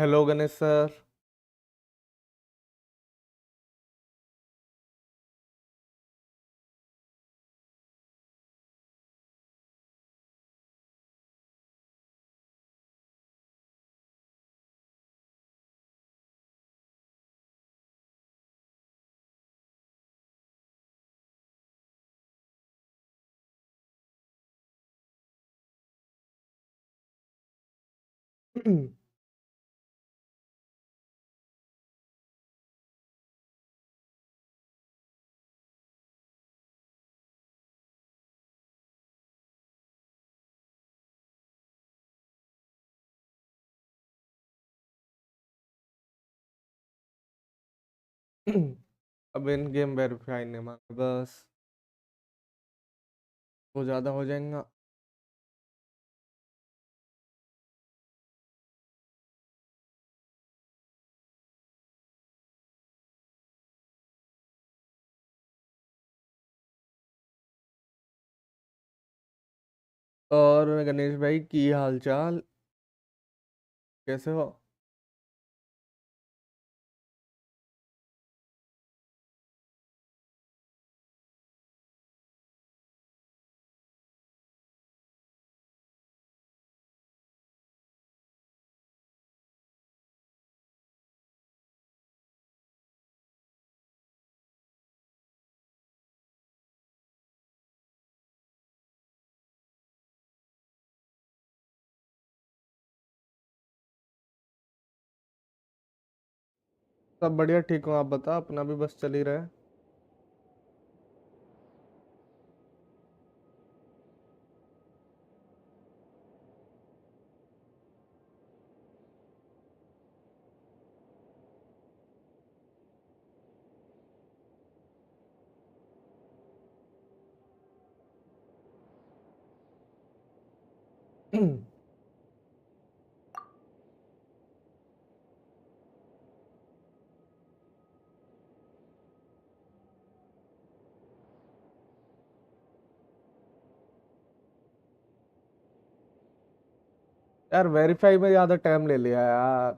Hello Ganesh sir. अब इन game verify नहीं मांगे बस, वो ज़्यादा हो जाएगा। और गणेश भाई की हाल चाल, कैसे हो? सब बढ़िया, ठीक हूँ। आप बता, अपना भी बस चल ही रहा है। यार वेरीफाई में ज़्यादा टाइम ले लिया यार।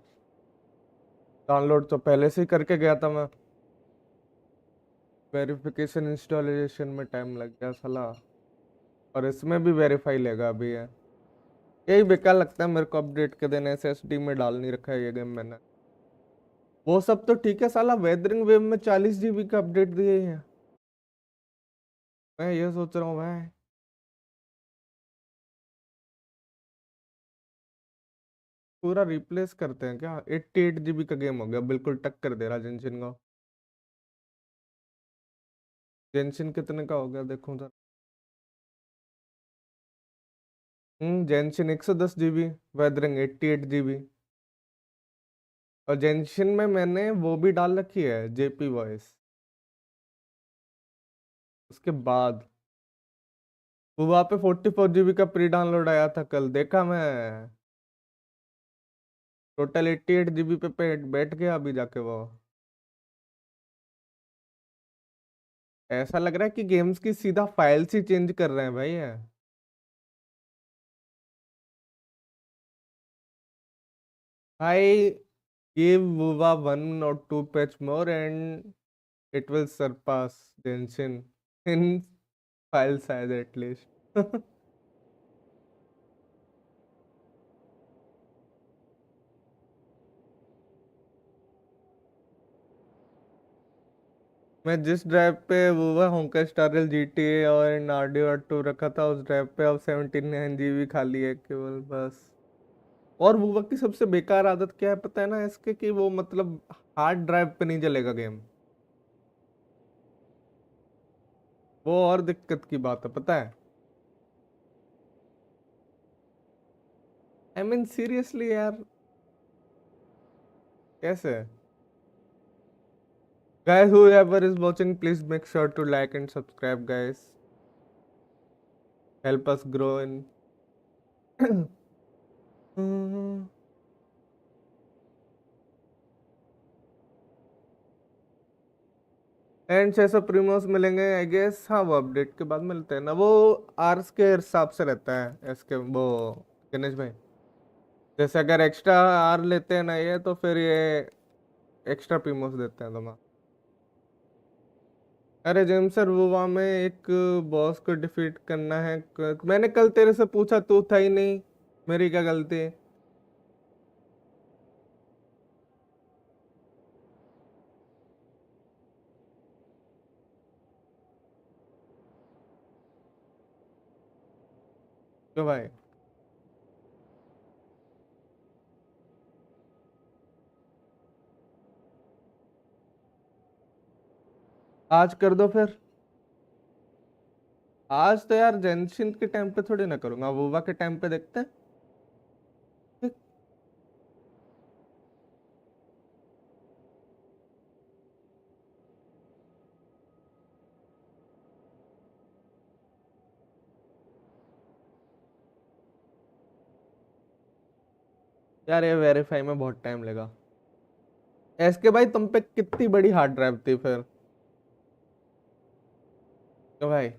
डाउनलोड तो पहले से ही करके गया था मैं। वेरिफिकेशन इंस्टॉलेशन में टाइम लग गया साला। और इसमें भी वेरीफाई लेगा अभी है। यही बेकार लगता है मेरे को, अपडेट के दिन एसएसडी में डाल नहीं रखा है ये गेम मैंने। वो सब तो ठीक है साला, वेदरिंग वेव में 40 GB का अपडेट दिए हैं। मैं ये सोच रहा हूँ भाई, पूरा रिप्लेस करते हैं क्या? 88 GB का गेम हो गया, बिल्कुल टक्कर दे रहा जेंशिन को। जेंशिन कितने का हो गया देखो तो। जेंशिन 110 GB, वेदरिंग 88 GB। और जेंशिन में मैंने वो भी डाल रखी है, जेपी वॉइस। उसके बाद वो वहाँ पे 44 GB का प्री डाउनलोड आया था, कल देखा मैं। टोटल 88 GB पे बैठ गया अभी जाके वो। ऐसा लग रहा है कि गेम्स की सीधा फाइल्स ही चेंज कर रहे हैं भाई ये। भाई give Wuva 1 or 2 patch more and it will surpass Genshin in file size at least. मैं जिस ड्राइव पे वुवा होंका स्टारल जीटीए और नार्डियो 2 रखा था, उस ड्राइव पे अब 79 GB खाली है केवल बस। और वुवा की सबसे बेकार आदत क्या है पता है ना इसके, कि वो मतलब हार्ड ड्राइव पे नहीं चलेगा गेम। वो और दिक्कत की बात है पता है। आई मीन सीरियसली यार, कैसे? Guys, whoever is watching, please make sure to like and subscribe, guys. Help us grow in. And 600 प्रीमोस मिलेंगे आई गेस। हाँ, वो अपडेट के बाद मिलते हैं ना, वो आर्स के हिसाब से रहता है इसके वो। गणेश भाई, जैसे अगर एक्स्ट्रा आर लेते हैं ना ये, तो फिर ये एक्स्ट्रा पीमोस देते हैं तुम्हें। अरे जेम्स सर, वो वहाँ में एक बॉस को डिफीट करना है। मैंने कल तेरे से पूछा, तू था ही नहीं। मेरी क्या गलती है? तो भाई आज कर दो फिर। आज तो यार जेंशिन के टाइम पे थोड़ी ना करूंगा, वोवा के टाइम पे देखते हैं। यार ये वेरीफाई में बहुत टाइम लगा। एस के भाई, तुम पे कितनी बड़ी हार्ड ड्राइव थी फिर? तो भाई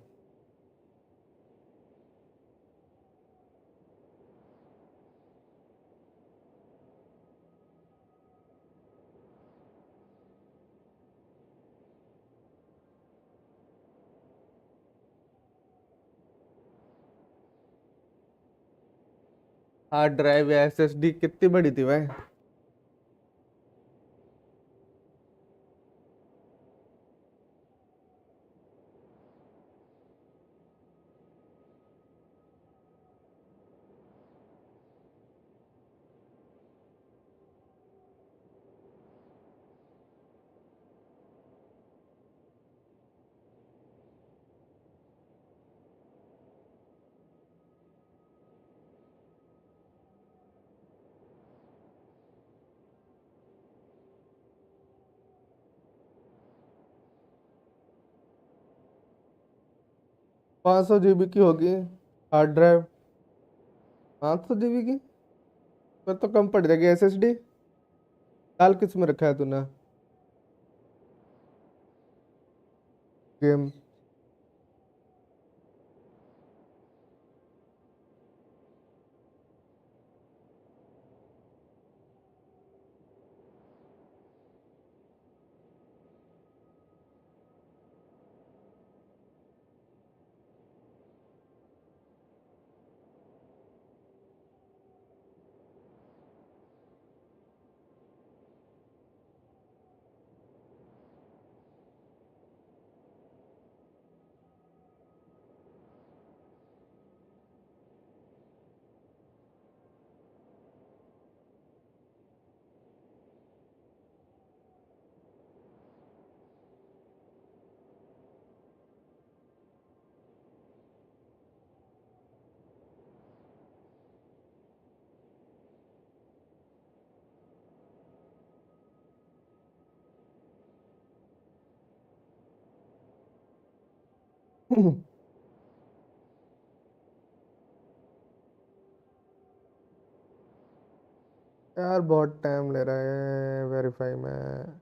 हार्ड ड्राइव या एसएसडी कितनी बड़ी थी भाई? पाँच सौ जीबी की होगी हार्ड ड्राइव। 500 जीबी की? फिर तो कम पड़ जाएगी एसएसडी। डाल किस में रखा है तूने? गेम। यार बहुत टाइम ले रहा है वेरीफाई में।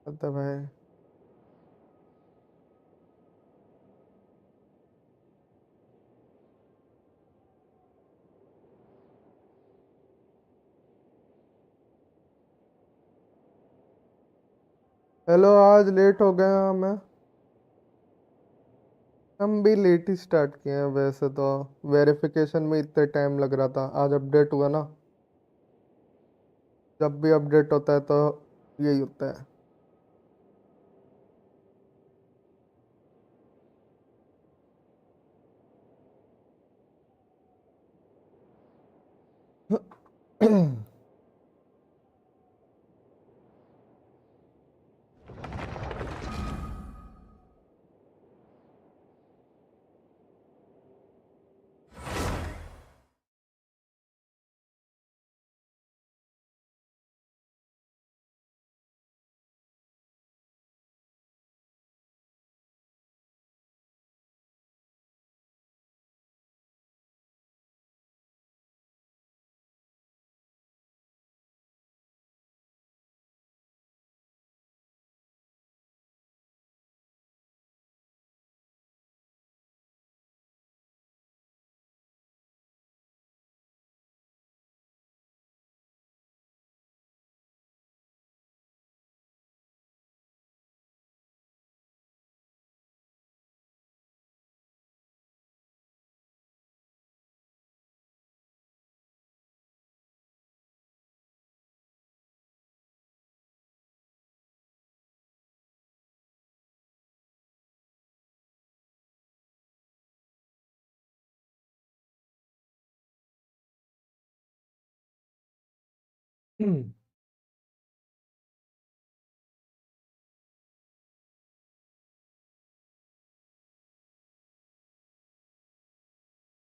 मतलब है। हेलो, आज लेट हो गया मैं। हम भी लेट ही स्टार्ट किए हैं वैसे तो। वेरिफिकेशन में इतना टाइम लग रहा था, आज अपडेट हुआ ना। जब भी अपडेट होता है तो यही होता है।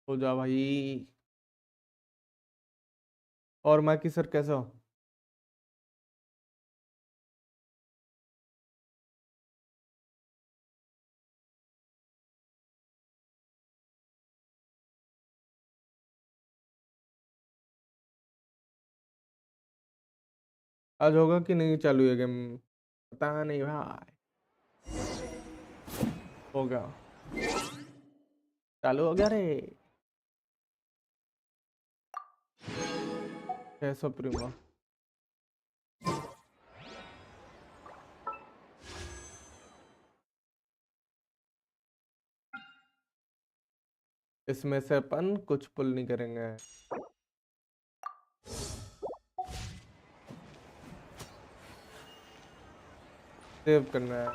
हो जा भाई। और माकी सर कैसे हो? आज होगा कि नहीं चालू है गेम? पता नहीं भाई। होगा। चालू हो गया रे। 600 प्रीमा। इसमें से अपन कुछ पुल नहीं करेंगे। सेव करना है।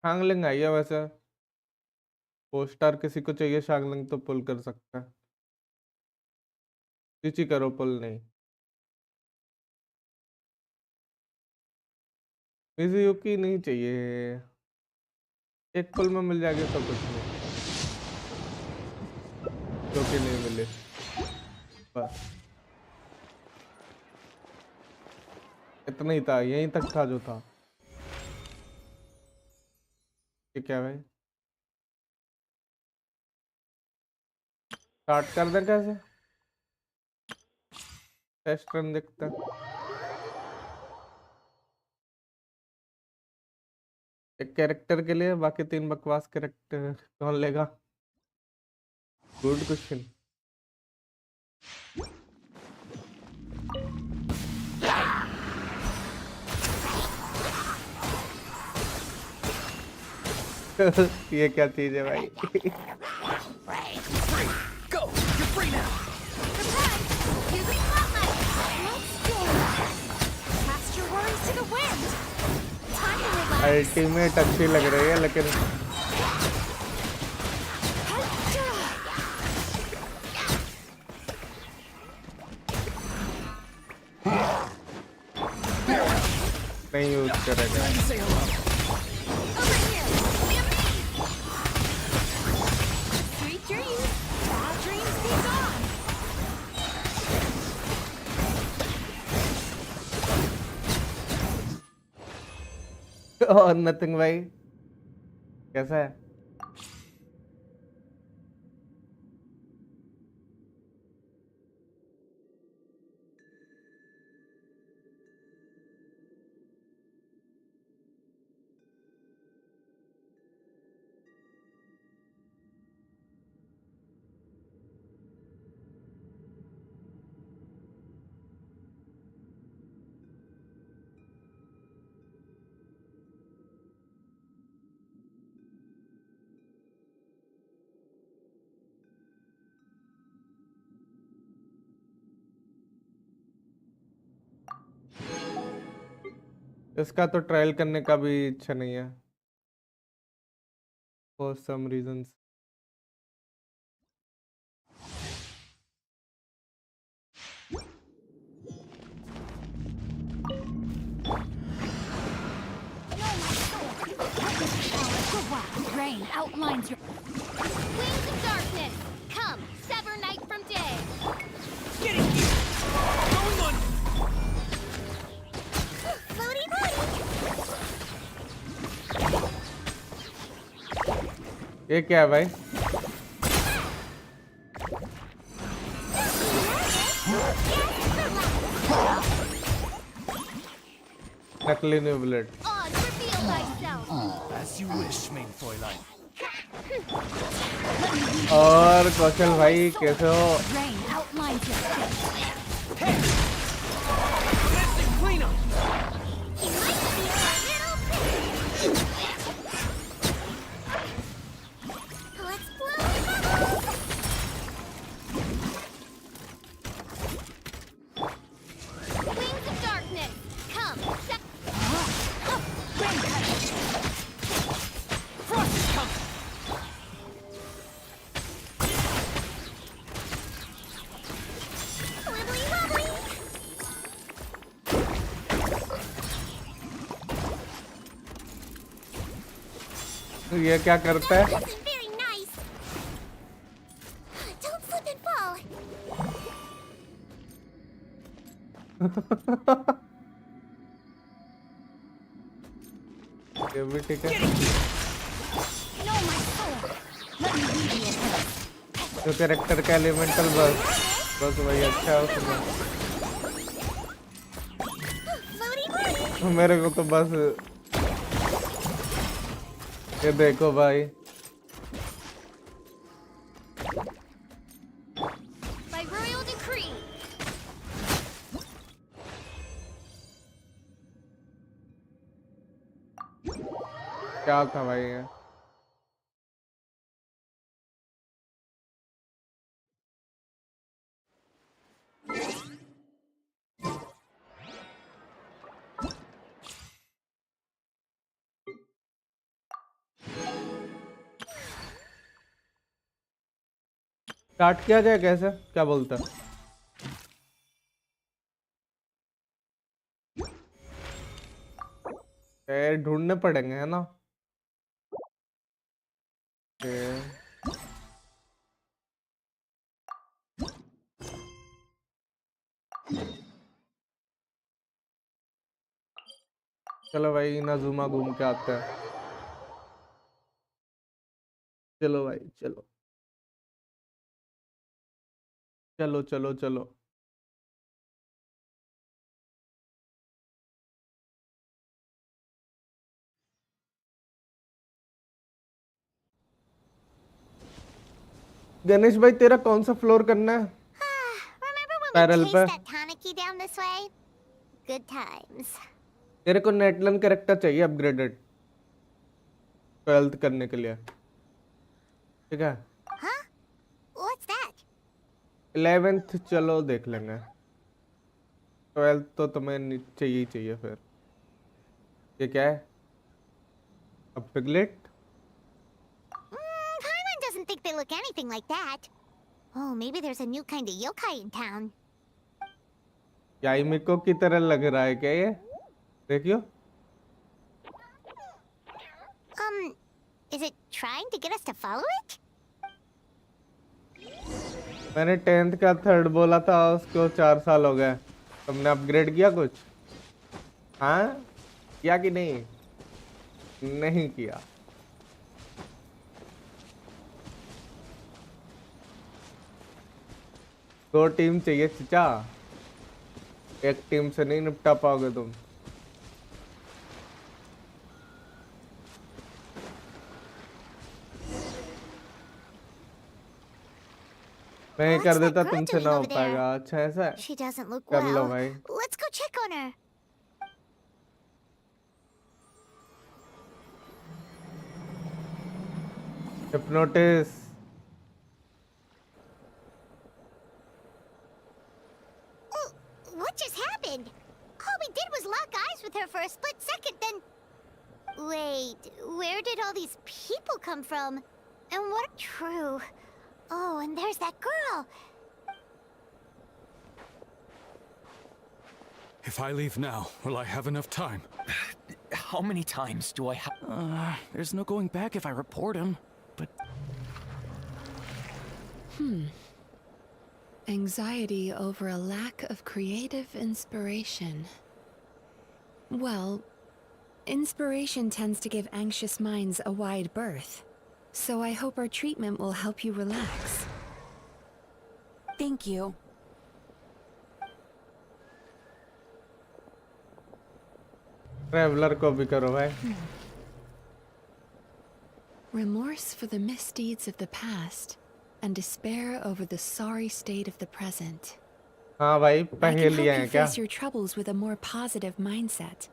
शांगलिंग आई है वैसे। पोस्टर किसी को चाहिए शांगलिंग तो पुल कर सकता है। चीची करो पुल नहीं। मिजुयुकी नहीं चाहिए। एक पुल में मिल जाएगी तो कुछ नहीं। जो कि नहीं मिले बस इतना ही था, यहीं तक था जो था। ये क्या भाई? स्टार्ट कर दें कैसे? टेस्ट रन देखते हैं। एक कैरेक्टर के लिए बाकी 3 बकवास कैरेक्टर कौन लेगा? Good question. ये क्या चीज है भाई? Go! You're free now! Surprise! Using spotlight! Let's go! Cast your worries to the wind! Time to relax! Ultimate अच्छी लग रही है लेकिन नहीं यूज करेगा। Say hello! Over here! Yummy! Sweet dreams! Bad dreams be gone! और nothing भाई कैसा है? इसका तो ट्रायल करने का भी इच्छा नहीं है for some reasons. Rain outlines your wings of darkness. Come, sever night from day. Getting you! Going on! Floaty floaty. ये क्या है भाई? नकली new bullet. Oz, reveal thyself. As you wish, main Fräulein. और कौशल भाई कैसे हो? Rain outlines your face. Hey! Missing cleanup! He might be a little pretty. Let's blow. Wings of darkness. Come, Frost is coming! ये क्या करता है? Wasn't very nice. Don't slip and fall. ये भी ठीक है। No, my soul. Let me lead you. जो character का एलिमेंटल बस वही अच्छा है उसमें। Floaty birdie. मेरे को तो बस ये देखो भाई, By royal decree. क्या था भाई ये? स्टार्ट किया जाए कैसे? क्या बोलता है? ढूंढने पड़ेंगे है ना? ए, चलो भाई इनाजुमा घूम के आते हैं। चलो भाई चलो चलो चलो चलो। गणेश भाई तेरा कौन सा फ्लोर करना है? Remember when we parallel chased पे that Tanuki down this way? Good times. तेरे को नेटलन कैरेक्टर चाहिए अपग्रेडेड 12th करने के लिए, ठीक है? Huh? What's that? 11th चलो देख लेंगे, 12th तो तुम्हें चाहिए ही चाहिए फिर। ये क्या है? अब piglet? Paimon doesn't think they look anything like that. Oh, maybe there's a new kind of yokai in town. याइमिको की तरह लग रहा है क्या ये? देखियो। Is it trying to get us to follow it? मैंने 10th का 3rd बोला था, उसको 4 साल हो गए। तुमने अपग्रेड किया कुछ? हाँ किया कि नहीं? नहीं किया। दो टीम चाहिए चिचा, एक टीम से नहीं निपटा पाओगे तुम। मैं ही What's कर that देता, girl तुमसे doing ना हो over there? पाएगा। अच्छा ऐसा है? She doesn't look कर लो well. भाई। Let's go check on her. हिप्नोटिस। Oh, what just happened? All we did was lock eyes with her for a split second, then... Wait, where did all these people come from? And what true? Oh, and there's that girl. If I leave now, will I have enough time? How many times do I have? There's no going back if I report him, but... Anxiety over a lack of creative inspiration. Well, inspiration tends to give anxious minds a wide berth. So I hope our treatment will help you relax. Thank you. Traveller को भी करो भाई। Remorse for the misdeeds of the past, and despair over the sorry state of the present. हाँ भाई I can help पहेलियाँ you हैं क्या? face your troubles with a more positive mindset.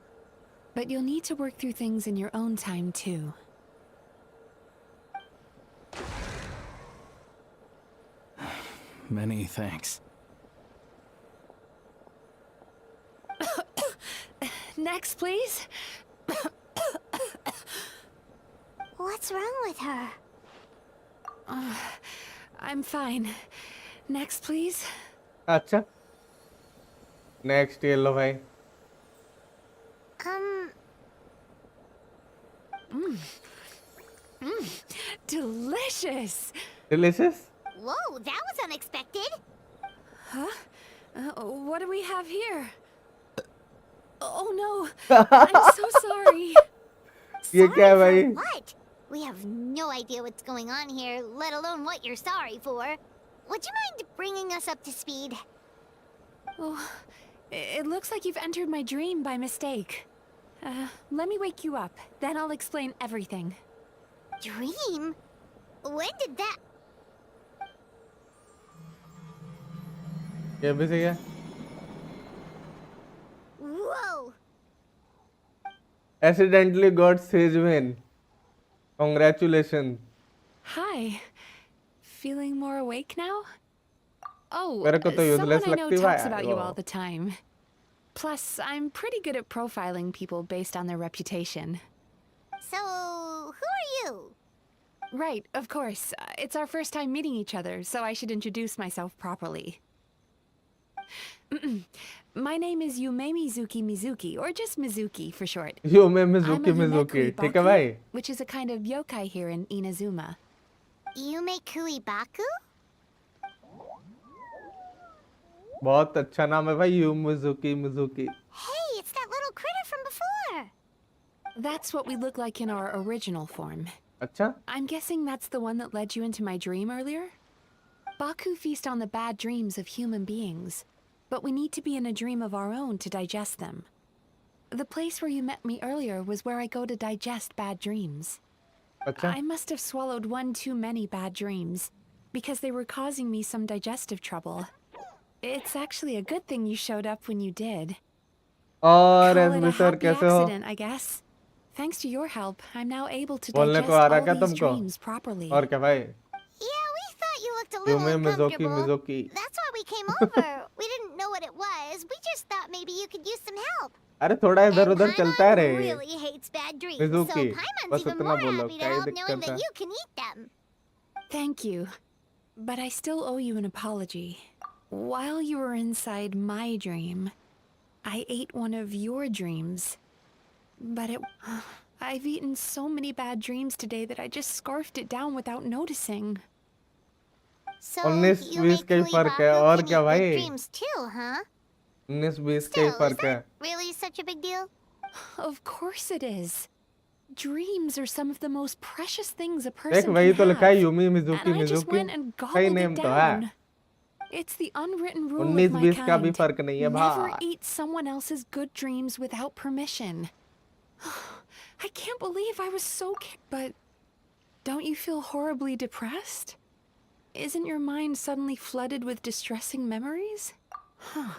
But you'll need to work through things in your own time too. Many thanks. Next, please. What's wrong with her? I'm fine. Next, please. अच्छा next ये लो भाई। Delicious. Delicious. Whoa, that was unexpected. Huh? What do we have here? Oh no. I'm so sorry. ये क्या है Sorry भाई? for what? We have no idea what's going on here, let alone what you're sorry for. Would you mind bringing us up to speed? Oh, it looks like you've entered my dream by mistake. Let me wake you up, then I'll explain everything. Dream? When did that... ये भी सही है। Whoa! Accidentally got Sage Vein. Congratulations. Hi. Feeling more awake now? Oh, मेरे को तो someone useless I know लगती है talks यार about you वो। all the time. Plus, I'm pretty good at profiling people based on their reputation. So, who are you? Right, of course. It's our first time meeting each other, so I should introduce myself properly. My name is Yume Mizuki, or just Mizuki for short. Yume I'm a Mizuki, Yumekui ठीक है Baku, भाई। which is a kind of yokai here in Inazuma. Yumekui Baku? बहुत अच्छा नाम है भाई, Yume Mizuki। Hey, it's that little critter from before. That's what we look like in our original form. अच्छा? I'm guessing that's the one that led you into my dream earlier? Baku feast on the bad dreams of human beings, but we need to be in a dream of our own to digest them. The place where you met me earlier was where I go to digest bad dreams. अच्छा? I must have swallowed one too many bad dreams, because they were causing me some digestive trouble. It's actually a good thing you showed up when you did. और Call it a SB sir happy कैसे हो? accident, I guess. Thanks to your help, I'm now able to बोलने digest को आ रहा all क्या these तुमको? dreams properly. और क्या भाई? Yeah, we thought you looked a little Yume Mizuki uncomfortable. That's why we came over. We didn't know what it was. We just thought maybe you could use some help. अरे थोड़ा इधर And उधर चलता है Paimon रे। really hates bad dreams, Mizuki, so Paimon's बस even उतना more बोलो, happy to क्या ही help knowing दिक्कत that है? you can eat them. Thank you. But I still owe you an apology. While you were inside my dream, I ate one of your dreams. But I've eaten so many bad dreams today that I just scarfed it down without noticing. So 19-20 का ही Yumekui फर्क है, Baku और can क्या eat भाई? good dreams too, huh? 19-20 का ही Still, is फर्क है। that really such a big deal? Of course it is. Dreams are some of the most precious things a देख person वही can तो लिखा है have. Yumi And Mizuki I just Mizuki। went and सही gobbled name it तो है। down. It's the unwritten rule of 19-20 my का भी kind. फर्क नहीं है Never भाई। eat someone else's good dreams without permission. I can't believe I was so But don't you feel horribly depressed? Isn't your mind suddenly flooded with distressing memories? Huh.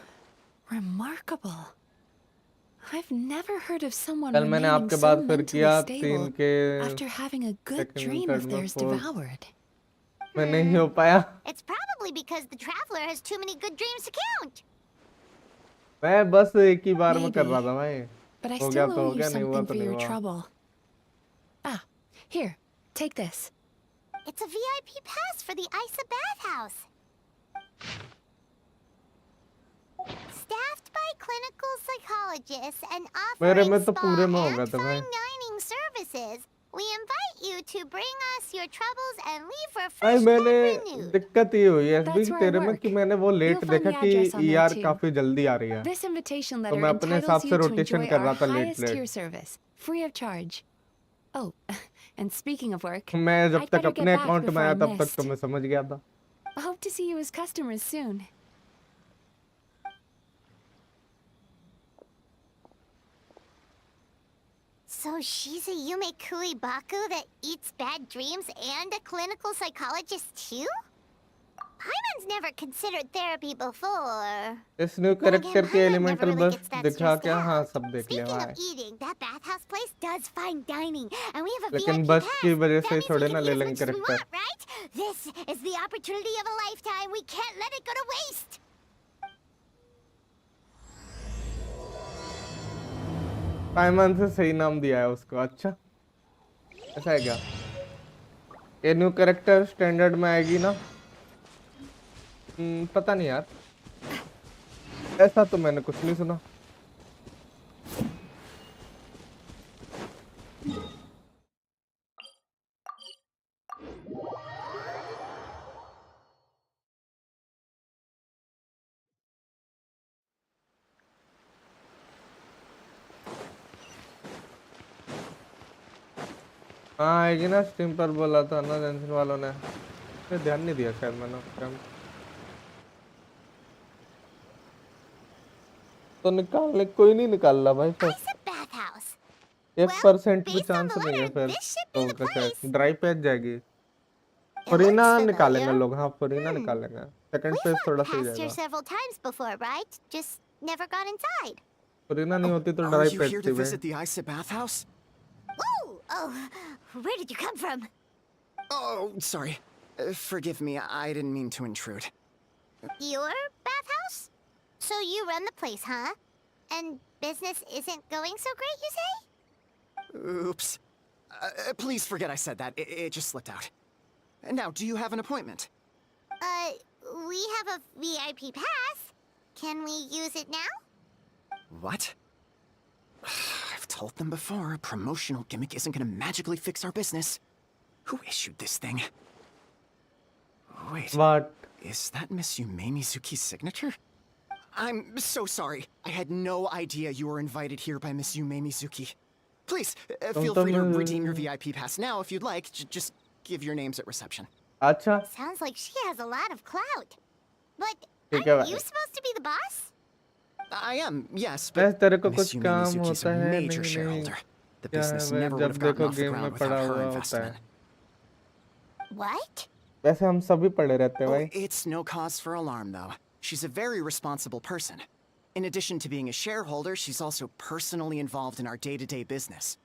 Remarkable. I've never heard of someone कल मैंने remaining आपके so बाद फिर mentally किया stable 3 के after having a good second, dream third of में theirs fourth। devoured. मैं नहीं हो पाया। It's probably because the traveler has too many good dreams to count. मैं बस एक ही बार में कर Maybe. रहा था भाई। But I हो गया still तो owe हो you गया, नहीं हुआ something तो for नहीं your हुआ। trouble. Ah, here, take this. It's a VIP pass for the Isa bathhouse. Staffed by clinical psychologists and मेरे offering में तो spa पूरे में हो गया and था भाई। fine dining services. We invite you to bring us your troubles and leave भाई refreshed मैंने and renewed. दिक्कत ये हुई है एसबी That's की where I तेरे में work. कि मैंने वो You'll लेट find देखा the कि address on there ER too. काफी जल्दी आ रही है। This invitation तो letter मैं अपने हिसाब entitles से you to रोटेशन enjoy कर our रहा था late highest tier late. service, free of charge. Oh, and speaking of work, मैं जब I'd तक better get अपने back अकाउंट में before आया I तब तक तो missed. मैं समझ गया था। Hope to see you as customers soon. So she's a Yumekui Baku that eats bad dreams and a clinical psychologist too? Paimon's never considered therapy before. इस न्यू Then again, कैरेक्टर के Paimon elemental never really बस gets that दिखा stressed क्या? हाँ out. सब देख लिया Speaking भाई। of eating, that bathhouse place does fine dining, and we have a लेकिन VIP बस pass. की वजह That से means we थोड़े can ना eat ले as लेंगे much as we character. want, right? This is the opportunity of a lifetime. We can't let it go to waste. पाइमन से सही नाम दिया है उसको। अच्छा ऐसा है क्या? ये न्यू कैरेक्टर स्टैंडर्ड में आएगी ना? पता नहीं यार, ऐसा तो मैंने कुछ नहीं सुना। हाँ आएगी ना, स्ट्रीम पर बोला था ना जेंशन वालों ने, पे ध्यान नहीं दिया शायद मैंने उस टाइम। तो निकालने कोई नहीं निकाल रहा भाई सर, Ice bathhouse. 1% भी Based on चांस the नहीं है letter, फिर this should be तो the उनका शायद place. ड्राई पेज जाएगी। It फरीना looks निकालेंगे familiar. लोग, हाँ फरीना निकालेंगे, सेकंड We've पेज walked थोड़ा सही past here जाएगा। several times before, right? Just never got inside. Farina नहीं होती तो Are dry you page here थी to भाई। visit the Isa bathhouse? Whoa! Oh, where did you come from? Oh, sorry. Forgive me, I didn't mean to intrude. Your bathhouse? So you run the place, huh? And business isn't going so great, you say? Oops. Please forget I said that. It just slipped out. Now, do you have an appointment? We have a VIP pass. Can we use it now? What? I've told them before, a promotional gimmick isn't gonna magically fix our business. Who issued this thing? Wait, What? is that Miss Yume Mizuki's signature? I'm so sorry. I had no idea you were invited here by Miss Yume Mizuki. Please, feel free to redeem your VIP pass now if you'd like. Just give your names at reception. अच्छा Sounds like she has a lot of clout. But ठीक है aren't you भाई, supposed to be the boss? I am, yes, बस but तेरे को Miss कुछ Yume काम Mizuki's होता a है, major नहीं नहीं shareholder. The क्या है business भाई, never would जब have gotten देखो off the गेम में ground पड़ा without her हुआ होता investment. है। What? वैसे हम सभी पड़े रहते हैं Oh, भाई। it's no cause for alarm, though. She's a very responsible person. In addition to being a shareholder, she's also personally involved in our day-to-day business.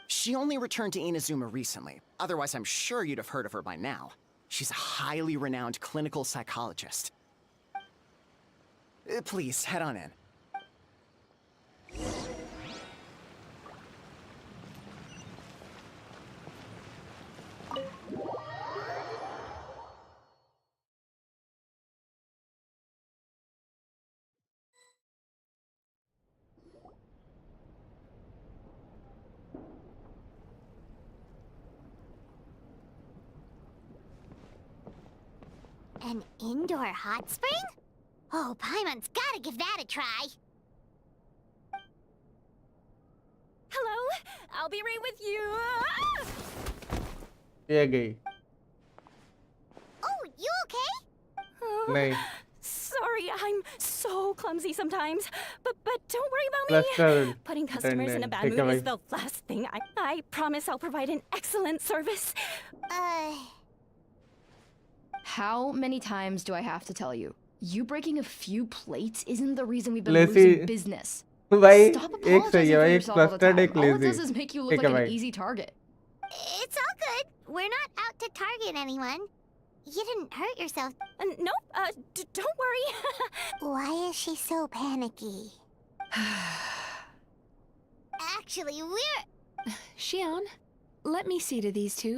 She only returned to Inazuma recently. Otherwise, I'm sure you'd have heard of her by now. She's a highly renowned clinical psychologist. Please, head on in. An indoor hot spring? Oh, Paimon's gotta give that a try. Hello, I'll be right with you. ये गई Oh, you okay? नहीं, Sorry, I'm so clumsy sometimes. But don't worry about cluster me. Putting customers in a bad ठीक है mood is भाई। the last thing I promise I'll provide an excellent service. How many times do I have to tell you? You breaking a few plates isn't the reason we've been Lazy- losing business. भाई Stop एक सही apologizing है for भाई, एक yourself all the clustered time. एक All it does lazy. is make you look ठीक like है an भाई, easy target. It's all good. We're not out to target anyone. You didn't hurt yourself. Nope, don't worry. Why is she so panicky? Actually, we're... Shion, let me see to these two.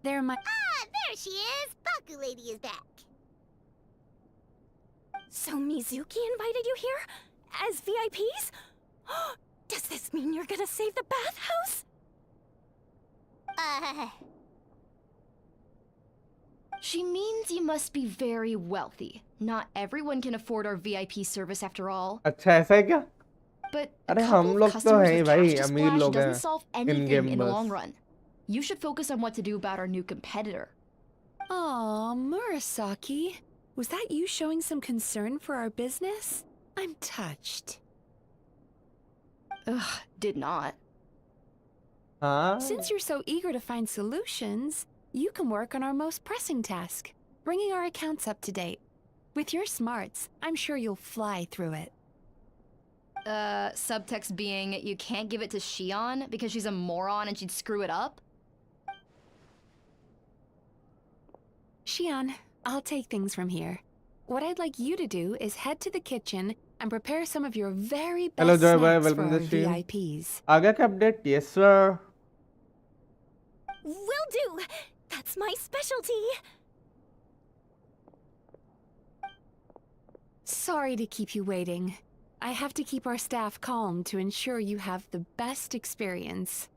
They're my. Ah, there she is. Baku lady is back. So Mizuki invited you here? As VIPs? Does this mean you're gonna save the bathhouse? She means you must be very wealthy. Not everyone can afford our VIP service after all. अच्छा ऐसा है क्या? But a अरे couple हम of लोग तो customers हैं ही with भाई, cash to अमीर splash लोग doesn't हैं solve in anything game in the बस। long run. You should focus on what to do about our new competitor. Aw, Murasaki. Was that you showing some concern for our business? I'm touched. Ugh, did not. हाँ Since you're so eager to find solutions, you can work on our most pressing task, bringing our accounts up to date. With your smarts, I'm sure you'll fly through it. Subtext being, you can't give it to Shion because she's a moron and she'd screw it up? Shion, I'll take things from here. What I'd like you to do is head to the kitchen and prepare some of your very best Hello, Joy Boy, snacks for welcome to our the stream. VIPs. आ गया क्या update? Yes sir. Will do. That's my specialty. Sorry to keep you waiting. I have to keep our staff calm to ensure you have the best experience.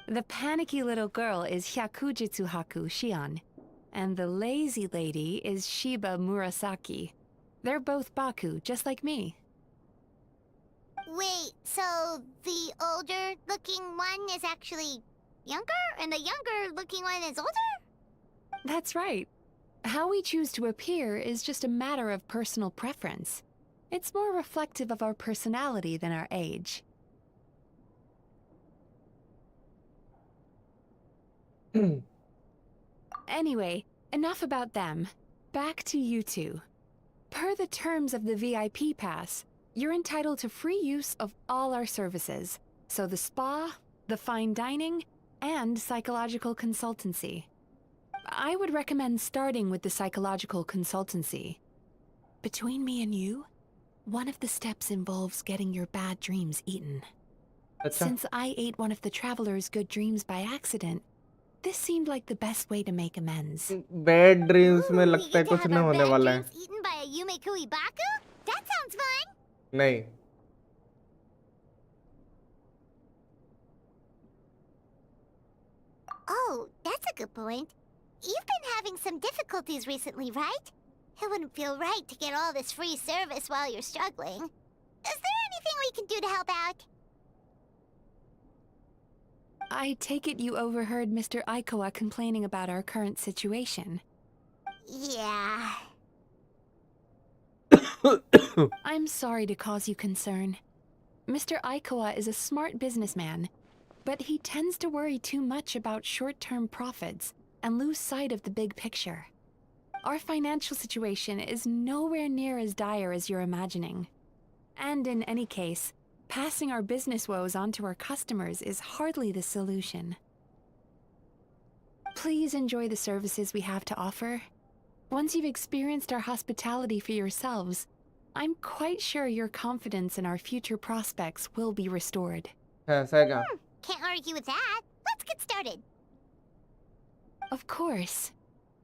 The panicky little girl is Hyakujitsu Haku Shion, and the lazy lady is Shiba Murasaki. They're both Baku, just like me. Wait, so the older looking one is actually younger, and the younger looking one is older? That's right. How we choose to appear is just a matter of personal preference. It's more reflective of our personality than our age. Anyway, enough about them. Back to you two. Per the terms of the VIP pass, you're entitled to free use of all our services. So the spa, the fine dining, and psychological consultancy. I would recommend starting with the psychological consultancy. Between me and you, one of the steps involves getting your bad dreams eaten. Since I ate one of the traveler's good dreams by accident, this seemed like the best way to make amends. Bad dreams में Ooh, we लगता है get to कुछ have नहीं our होने bad वाला है. dreams eaten by a Yumekui Baku? That sounds fun! नहीं. Oh, that's a good point. You've been having some difficulties recently, right? It wouldn't feel right to get all this free service while you're struggling. Is there anything we can do to help out? I take it you overheard Mr. Aikawa complaining about our current situation. Yeah. I'm sorry to cause you concern. Mr. Aikawa is a smart businessman, but he tends to worry too much about short-term profits and lose sight of the big picture. Our financial situation is nowhere near as dire as you're imagining. And in any case, passing our business woes on to our customers is hardly the solution. Please enjoy the services we have to offer. Once you've experienced our hospitality for yourselves, I'm quite sure your confidence in our future prospects will be restored. ऐसा है क्या? Can't argue with that. Let's get started. Of course.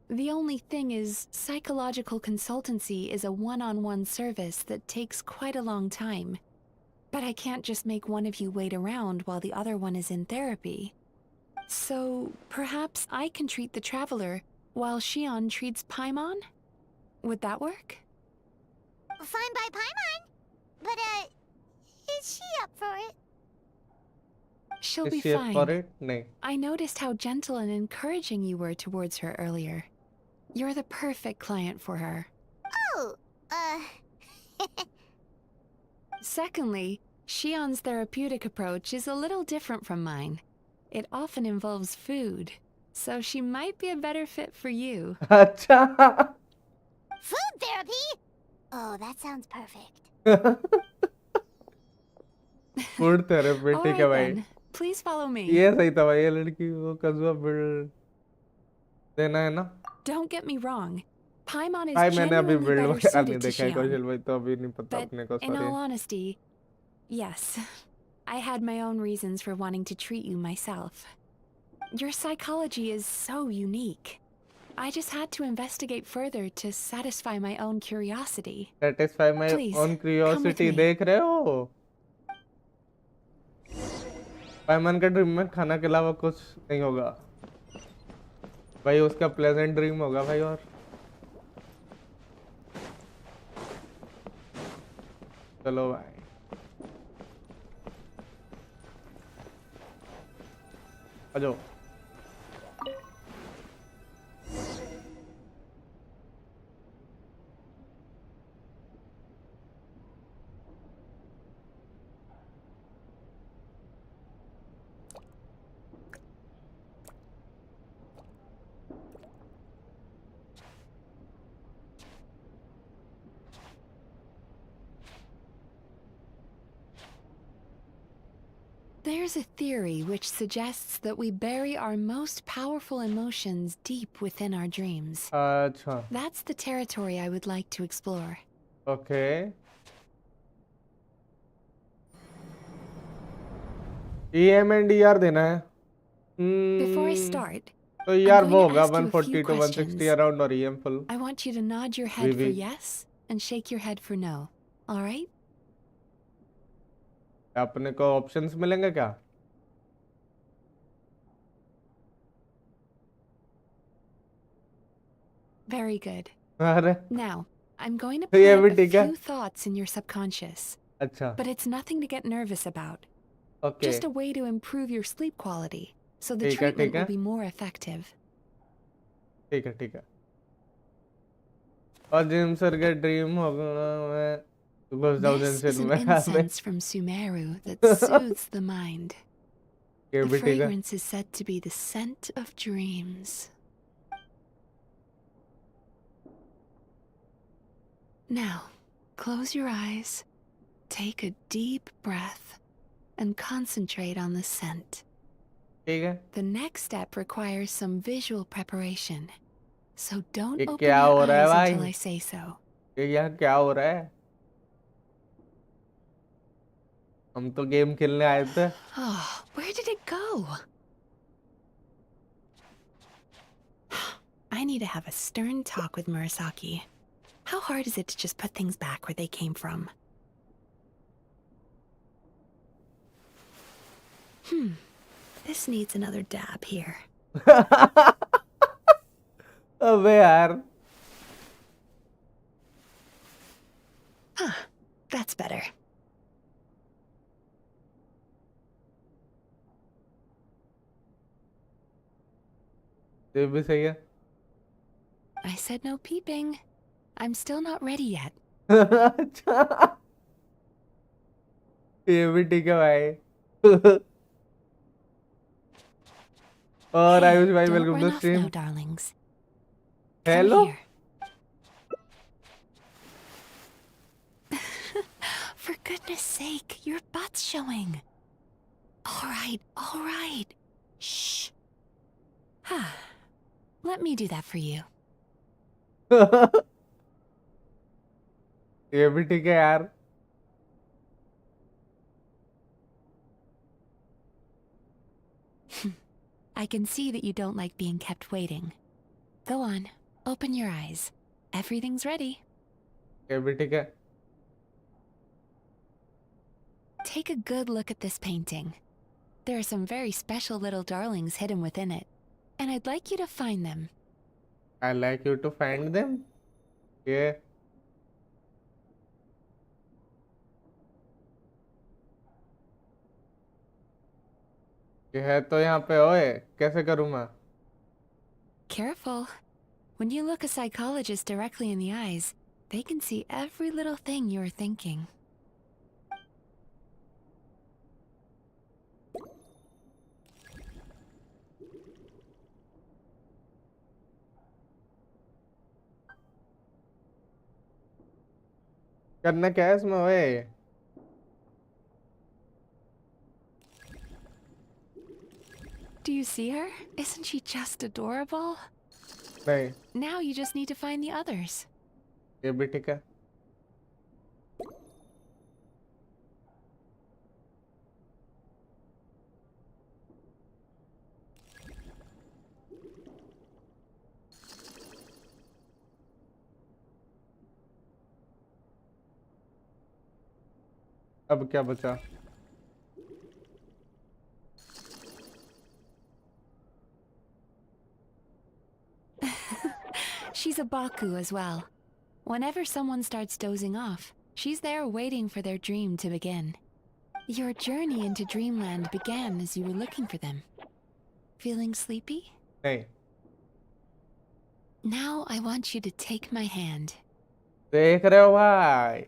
The only thing is, psychological consultancy is a one-on-one service that takes quite a long time. But I can't just make one of you wait around while the other one is in therapy. So, perhaps I can treat the traveler while Shion treats Paimon? Would that work? Fine by Paimon. But, is she up for it? She'll Is be she up fine. for it? नहीं. I noticed how gentle and encouraging you were towards her earlier. You're the perfect client for her. Oh, Secondly, Shion's therapeutic approach is a little different from mine. It often involves food, so she might be a better fit for you. अच्छा. food therapy? Oh, that sounds perfect. Food therapy All ठीक है right भाई. then, please follow me. ये सही था भाई. ये लड़की को कस्बा बिल्ड देना है ना. Don't get me wrong. Paimon is भाई मैंने अभी genuinely बिल्ड better वगैरह नहीं suited to देखा है Shion. कौशल भाई, तो अभी नहीं पता But अपने को. in all sorry. honesty, yes, I had my own reasons for wanting to treat you myself. Your psychology is so unique. I just had to investigate further to satisfy my own curiosity. Satisfy my Please, own come curiosity. with me. देख रहे हो? पाइमन का dream में खाना के अलावा कुछ नहीं होगा भाई. उसका प्लेजेंट ड्रीम होगा भाई. और चलो भाई. आ जाओ. There's a theory which suggests that we bury our most powerful emotions deep within our dreams. अच्छा. That's the territory I would like to explore. Okay. EM and ER देना है. Before I start, तो ER going वो to होगा ask you a 140 few to 160 questions. around और EM full. I want you to nod your head for VV. yes and shake your head for no. All right? अपने को options मिलेंगे क्या? Very good. अरे Now, I'm going to ये plant भी a ठीक है. few thoughts in your subconscious, अच्छा. but it's nothing to get nervous about. Okay. Just a way to improve your sleep quality, so the ठीक है, treatment ठीक है। will be more effective. ठीक है, ठीक है। और जिम सर के ड्रीम होगा मैं घुस जाऊं This is जेंशिन an में incense from Sumeru that soothes the mind. ये The भी ठीक है। fragrance is said to be the scent of dreams. Now, close your eyes, take a deep breath, and concentrate on the scent. ठीक है। The next step requires some visual preparation, so don't ये open क्या your हो रहा है eyes until भाई? I say so. ये यहाँ क्या हो रहा है? हम तो गेम खेलने आए थे। Oh, where did it go? I need to have a stern talk with Murasaki. How hard is it to just put things back where they came from? This needs another dab here. अबे यार। Ah, that's better. ये भी सही है। I said no peeping. I'm still not ready yet. अच्छा ये भी ठीक है भाई। और आयुष भाई Don't welcome run to off stream. now, darlings. Come hello. here. For goodness sake, your butt's showing. All right. Shh. Let me do that for you. ये भी ठीक है यार। I can see that you don't like being kept waiting. Go on, open your eyes. Everything's ready. ये भी ठीक है। Take a good look at this painting. There are some very special little darlings hidden within it, and I'd like you to find them. I like you to find them. ये है तो यहाँ पे। ओए कैसे करूँ मैं? Careful. When you look a psychologist directly in the eyes, they can see every little thing you're thinking. करना क्या है इसमें? ओए Do you see her? Isn't she just adorable? नहीं, Now you just need to find the others. ये भी ठीक है। अब क्या बचा? She's a Baku as well. Whenever someone starts dozing off, she's there waiting for their dream to begin. Your journey into Dreamland began as you were looking for them. Feeling sleepy? नहीं, Now I want you to take my hand. देख रहे हो भाई?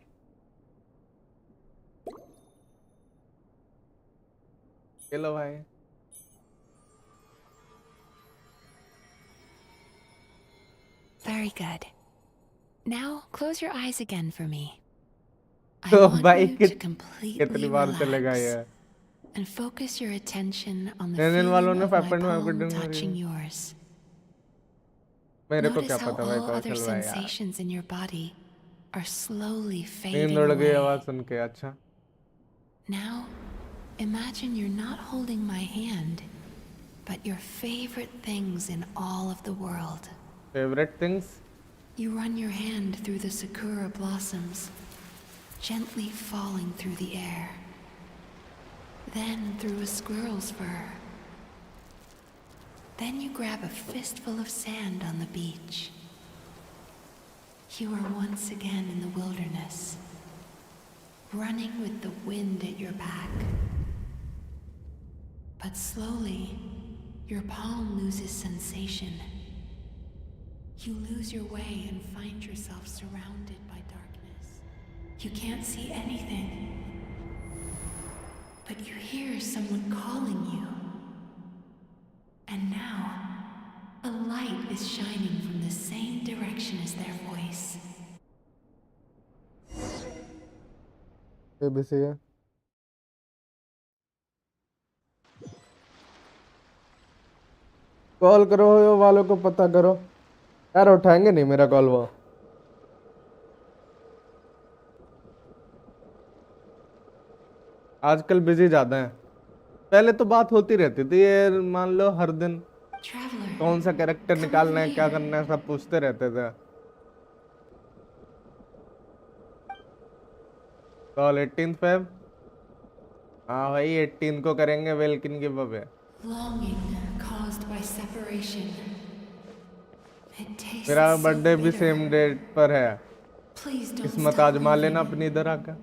ये लो भाई। Very good. Now close your eyes again for me. I तो want भाई you to completely कितनी बार चलेगा relax ये? and focus your attention on the Indian वालों feeling ने of my 5.5 palm को touching yours. मेरे को Notice क्या how पता भाई? all other कौशल भाई यार। sensations in your body are slowly नींद fading उड़ गई आवाज away. सुन के। अच्छा Now, imagine you're not holding my hand, but your favorite things in all of the world. Favourite things. You run your hand through the sakura blossoms, gently falling through the air. Then through a squirrel's fur. Then you grab a fistful of sand on the beach. You are once again in the wilderness, running with the wind at your back. But slowly, Your palm loses sensation. You lose your way and find yourself surrounded by darkness. You can't see anything. But you hear someone calling you. And now, a light is shining from the same direction as their voice. ये भी सही है। Call करो वालों को पता करो यार, उठाएंगे नहीं मेरा कॉल वो। आजकल बिजी ज्यादा हैं। पहले तो बात होती रहती थी, ये मान लो हर दिन कौन सा कैरेक्टर निकालना है, क्या करना है, सब पूछते रहते थे। Call 18 Feb. हाँ भाई 18 को करेंगे वेल्किन की बबे। मेरा बर्थडे भी सेम डेट पर है। किस्मत आजमा लेना अपनी इधर आकर।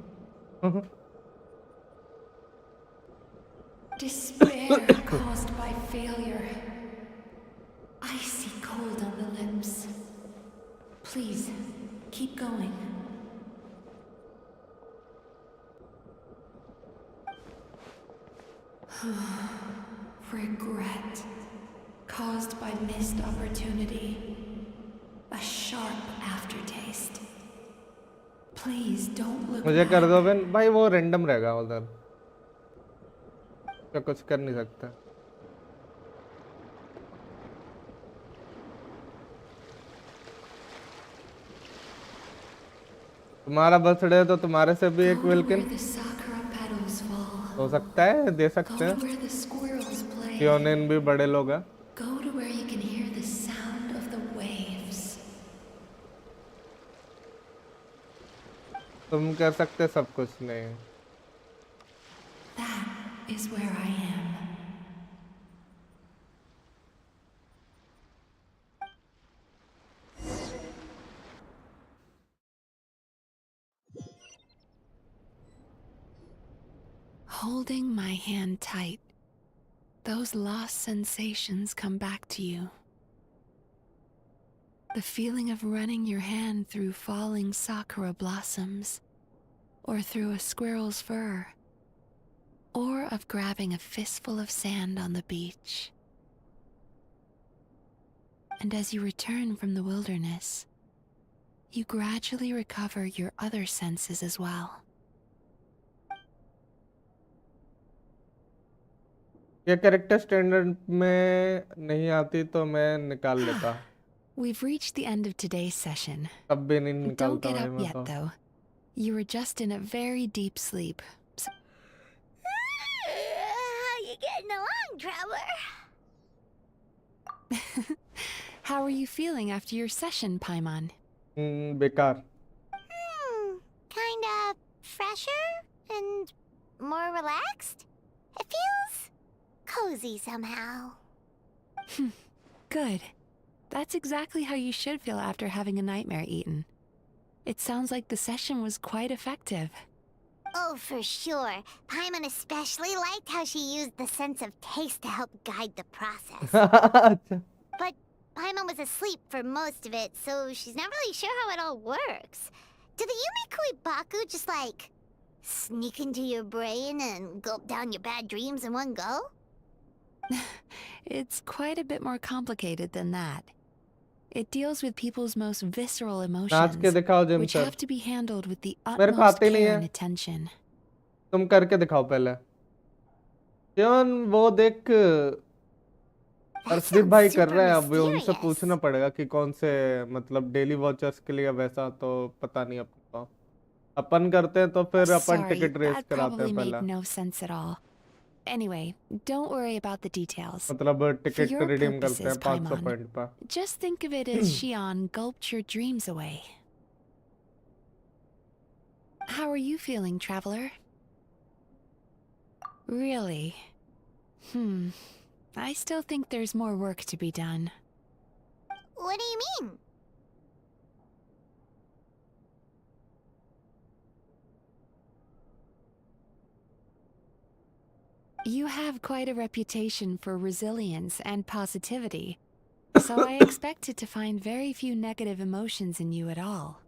Despair caused by failure. Icy cold on the lips. Please, keep going. Regret caused by missed opportunity. A sharp aftertaste. Please don't look मुझे कर back. दो बेन भाई, वो रैंडम रहेगा उधर, तो कुछ कर नहीं सकता। तुम्हारा बर्थडे है तो तुम्हारे से भी एक वेल्किन हो सकता है, दे सकते हैं। पियोनिन भी बड़े लोग हैं। तुम कर सकते सब कुछ नहीं। That is where I am. Holding my hand tight, those lost sensations come back to you. The feeling of running your hand through falling sakura blossoms, or through a squirrel's fur, or of grabbing a fistful of sand on the beach. And as you return from the wilderness, you gradually recover your other senses as well. ये character standard में नहीं आती तो मैं निकाल लेता। We've reached the end of today's session. अब भी नहीं Don't निकालता get भाई up मैं yet, तो। though. You were just in a very deep sleep. How you getting along, Traveler? How are you feeling after your session, Paimon? बेकार। Kinda fresher and more relaxed? It feels cozy somehow. Good. That's exactly how you should feel after having a nightmare eaten. It sounds like the session was quite effective. Oh, for sure. Paimon especially liked how she used the sense of taste to help guide the process. अच्छा। But Paimon was asleep for most of it, so she's not really sure how it all works. Do the Yumikui Baku just like sneak into your brain and gulp down your bad dreams in one go? It's quite a bit more complicated than that. It deals with people's most visceral नाच के emotions, दिखाओ gym which sir. have to be handled with the मेरे को utmost आते नहीं care है। and attention. तुम करके दिखाओ पहले। क्यों वो देख That अर्शदीप sounds भाई कर super रहे हैं, अब उनसे mysterious. पूछना पड़ेगा कि कौन से मतलब डेली वॉचर्स के लिए वैसा तो पता नहीं अपने को। अपन करते हैं तो फिर अपन Sorry, टिकट रेस that कराते probably हैं made पहले। no sense at all. Anyway, don't worry about the details. मतलब For टिकट your रिडीम करते purposes, हैं 500 Paimon, पॉइंट पर। just think of it as Shion gulped your dreams away. How are you feeling, Traveler? Really? I still think there's more work to be done. What do you mean? You have quite a reputation for resilience and positivity, so I expected to find very few negative emotions in you at all.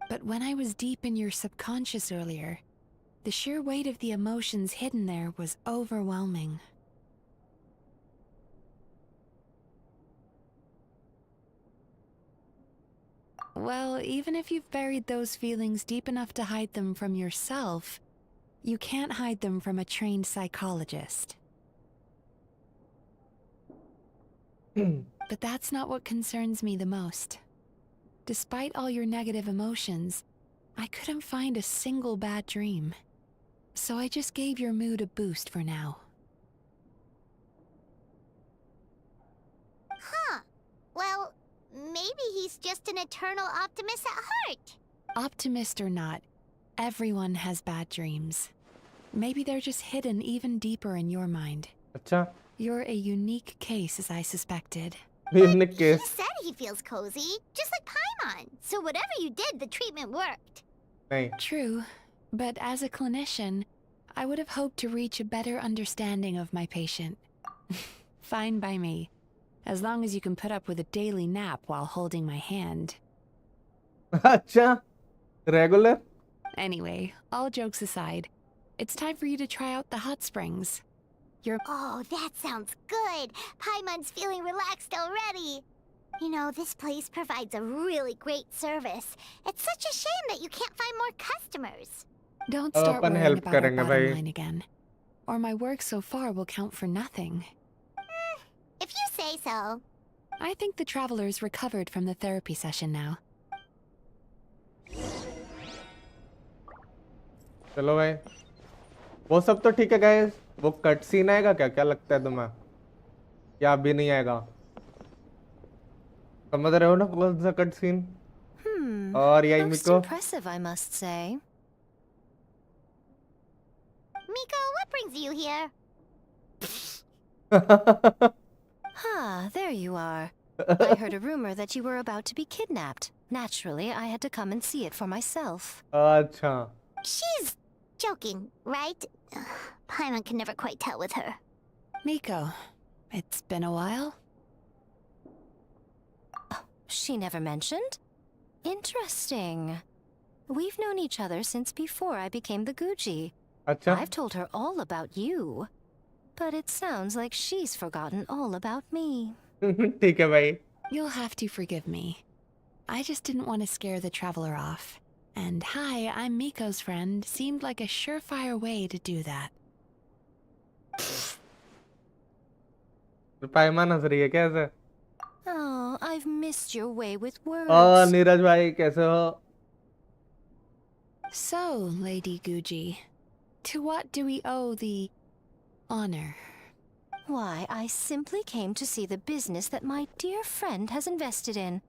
But when I was deep in your subconscious earlier, the sheer weight of the emotions hidden there was overwhelming. Well, even if you've buried those feelings deep enough to hide them from yourself, you can't hide them from a trained psychologist. But that's not what concerns me the most. Despite all your negative emotions, I couldn't find a single bad dream. So I just gave your mood a boost for now. Huh. Well, maybe he's just an eternal optimist at heart. Optimist or not, everyone has bad dreams. Maybe they're just hidden even deeper in your mind. अच्छा You're a unique case, as I suspected. Unique He case said he feels cozy, just like Paimon. So whatever you did, the treatment worked. नहीं True, but as a clinician, I would have hoped to reach a better understanding of my patient. Fine by me, as long as you can put up with a daily nap while holding my hand. अच्छा regular Anyway, all jokes aside, it's time for you to try out the hot springs. Oh, that sounds good. Paimon's feeling relaxed already. You know, this place provides a really great service. It's such a shame that you can't find more customers. Don't अब start upon worrying help about our करेंगे bottom भाई line again, or my work so far will count for nothing. If you say so. I think the traveler's recovered from the therapy session now. चलो भाई वो सब तो ठीक है guys वो कट सीन आएगा क्या क्या लगता है तुम्हें या अभी नहीं आएगा समझ रहे हो ना कौन सा कट सीन और यही Most Miko impressive, I must say. Miko, what brings you here? Ah, there you are. I heard a rumor that you were about to be kidnapped. Naturally, I had to come and see it for myself. अच्छा She's joking, right? Ugh, Paimon can never quite tell with her. Miko, it's been a while. She never mentioned? Interesting. We've known each other since before I became the Guji. अच्छा I've told her all about you. But it sounds like she's forgotten all about me. ठीक है भाई You'll have to forgive me. I just didn't want to scare the traveler off. And hi, I'm Miko's friend seemed like a surefire way to do that. पायमान हंस रही है क्या ऐसे Oh, I've missed your way with words. Neeraj भाई कैसे हो So, Lady Guji, to what do we owe the honor? Why, I simply came to see the business that my dear friend has invested in.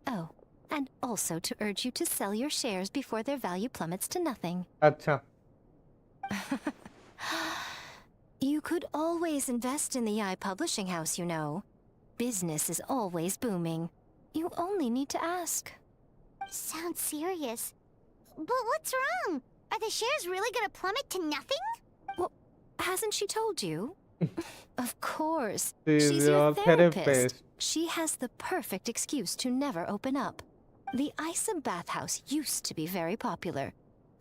Oh, and also to urge you to sell your shares before their value plummets to nothing. अच्छा You could always invest in the publishing house, you know. Business is always booming. You only need to ask. Sounds serious. But what's wrong? Are the shares really gonna plummet to nothing? Well, hasn't she told you? Of course. She's She's your your therapist. therapist. She has the perfect excuse to never open up. The Isa bathhouse used to be very popular.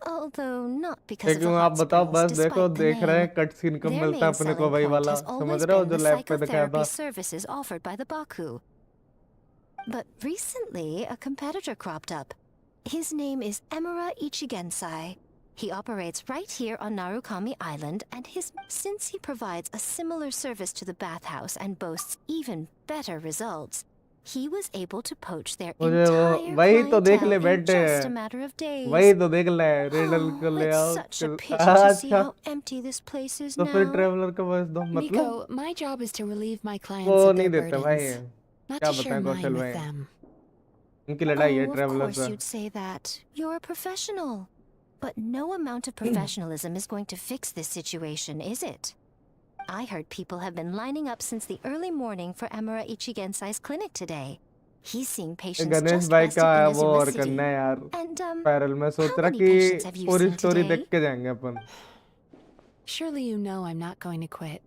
Although not because of लेकिन the आप hot बताओ springs, बस देखो despite the देख रहे हैं name. Cut scene कब Their मिलता है main अपने को selling वही point वाला has समझ always रहे हो been जो the लैब पे दिखाया था psychotherapy services offered by the Baku. But recently, a competitor cropped up. His name is Emura Ichigensai. He operates right here on Narukami Island, and since he provides a similar service to the bathhouse and boasts even better results, he was able to poach their मुझे वो entire वही तो देख ले clientele in बैठे just a हैं matter of days. वही तो देख ले रिडल Oh, को ले it's आओ such a pity to see अच्छा how empty this place is तो फिर now. ट्रेवलर का वॉइस दो मतलब Miko, my job is to relieve my clients वो of नहीं their देते भाई burdens, not क्या to share बताएं mine कौशल with भाई them. इनकी लड़ाई है Oh, of ट्रेवलर course से you'd say that. You're a professional. But no amount of professionalism is going to fix this situation, is it? I heard people have been lining up since the early morning for Emura Ichigensai's clinic today. He's seeing patients Ganesh just भाई west का of है Inazuma वो और City. करना है यार And, parallel में सोच how रहा many कि patients have you पूरी seen स्टोरी today? देख के जाएंगे अपन। Surely you know I'm not going to quit.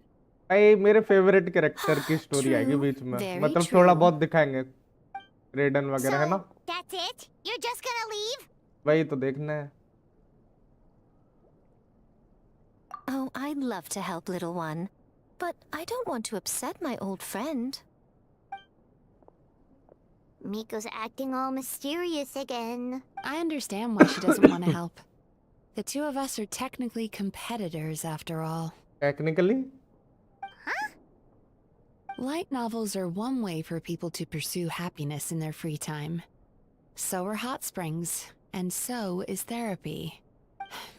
भाई मेरे फेवरेट कैरेक्टर की स्टोरी आएगी True, बीच में, very मतलब थोड़ा true. बहुत दिखाएंगे रेडन वगैरह है ना, So, that's it? You're just gonna leave? वही तो देखना है। Oh, I'd love to help, little one. But I don't want to upset my old friend. Miko's acting all mysterious again. I understand why she doesn't want to help. The two of us are technically competitors after all. Technically Light novels are one way for people to pursue happiness in their free time. So are hot springs, and so is therapy.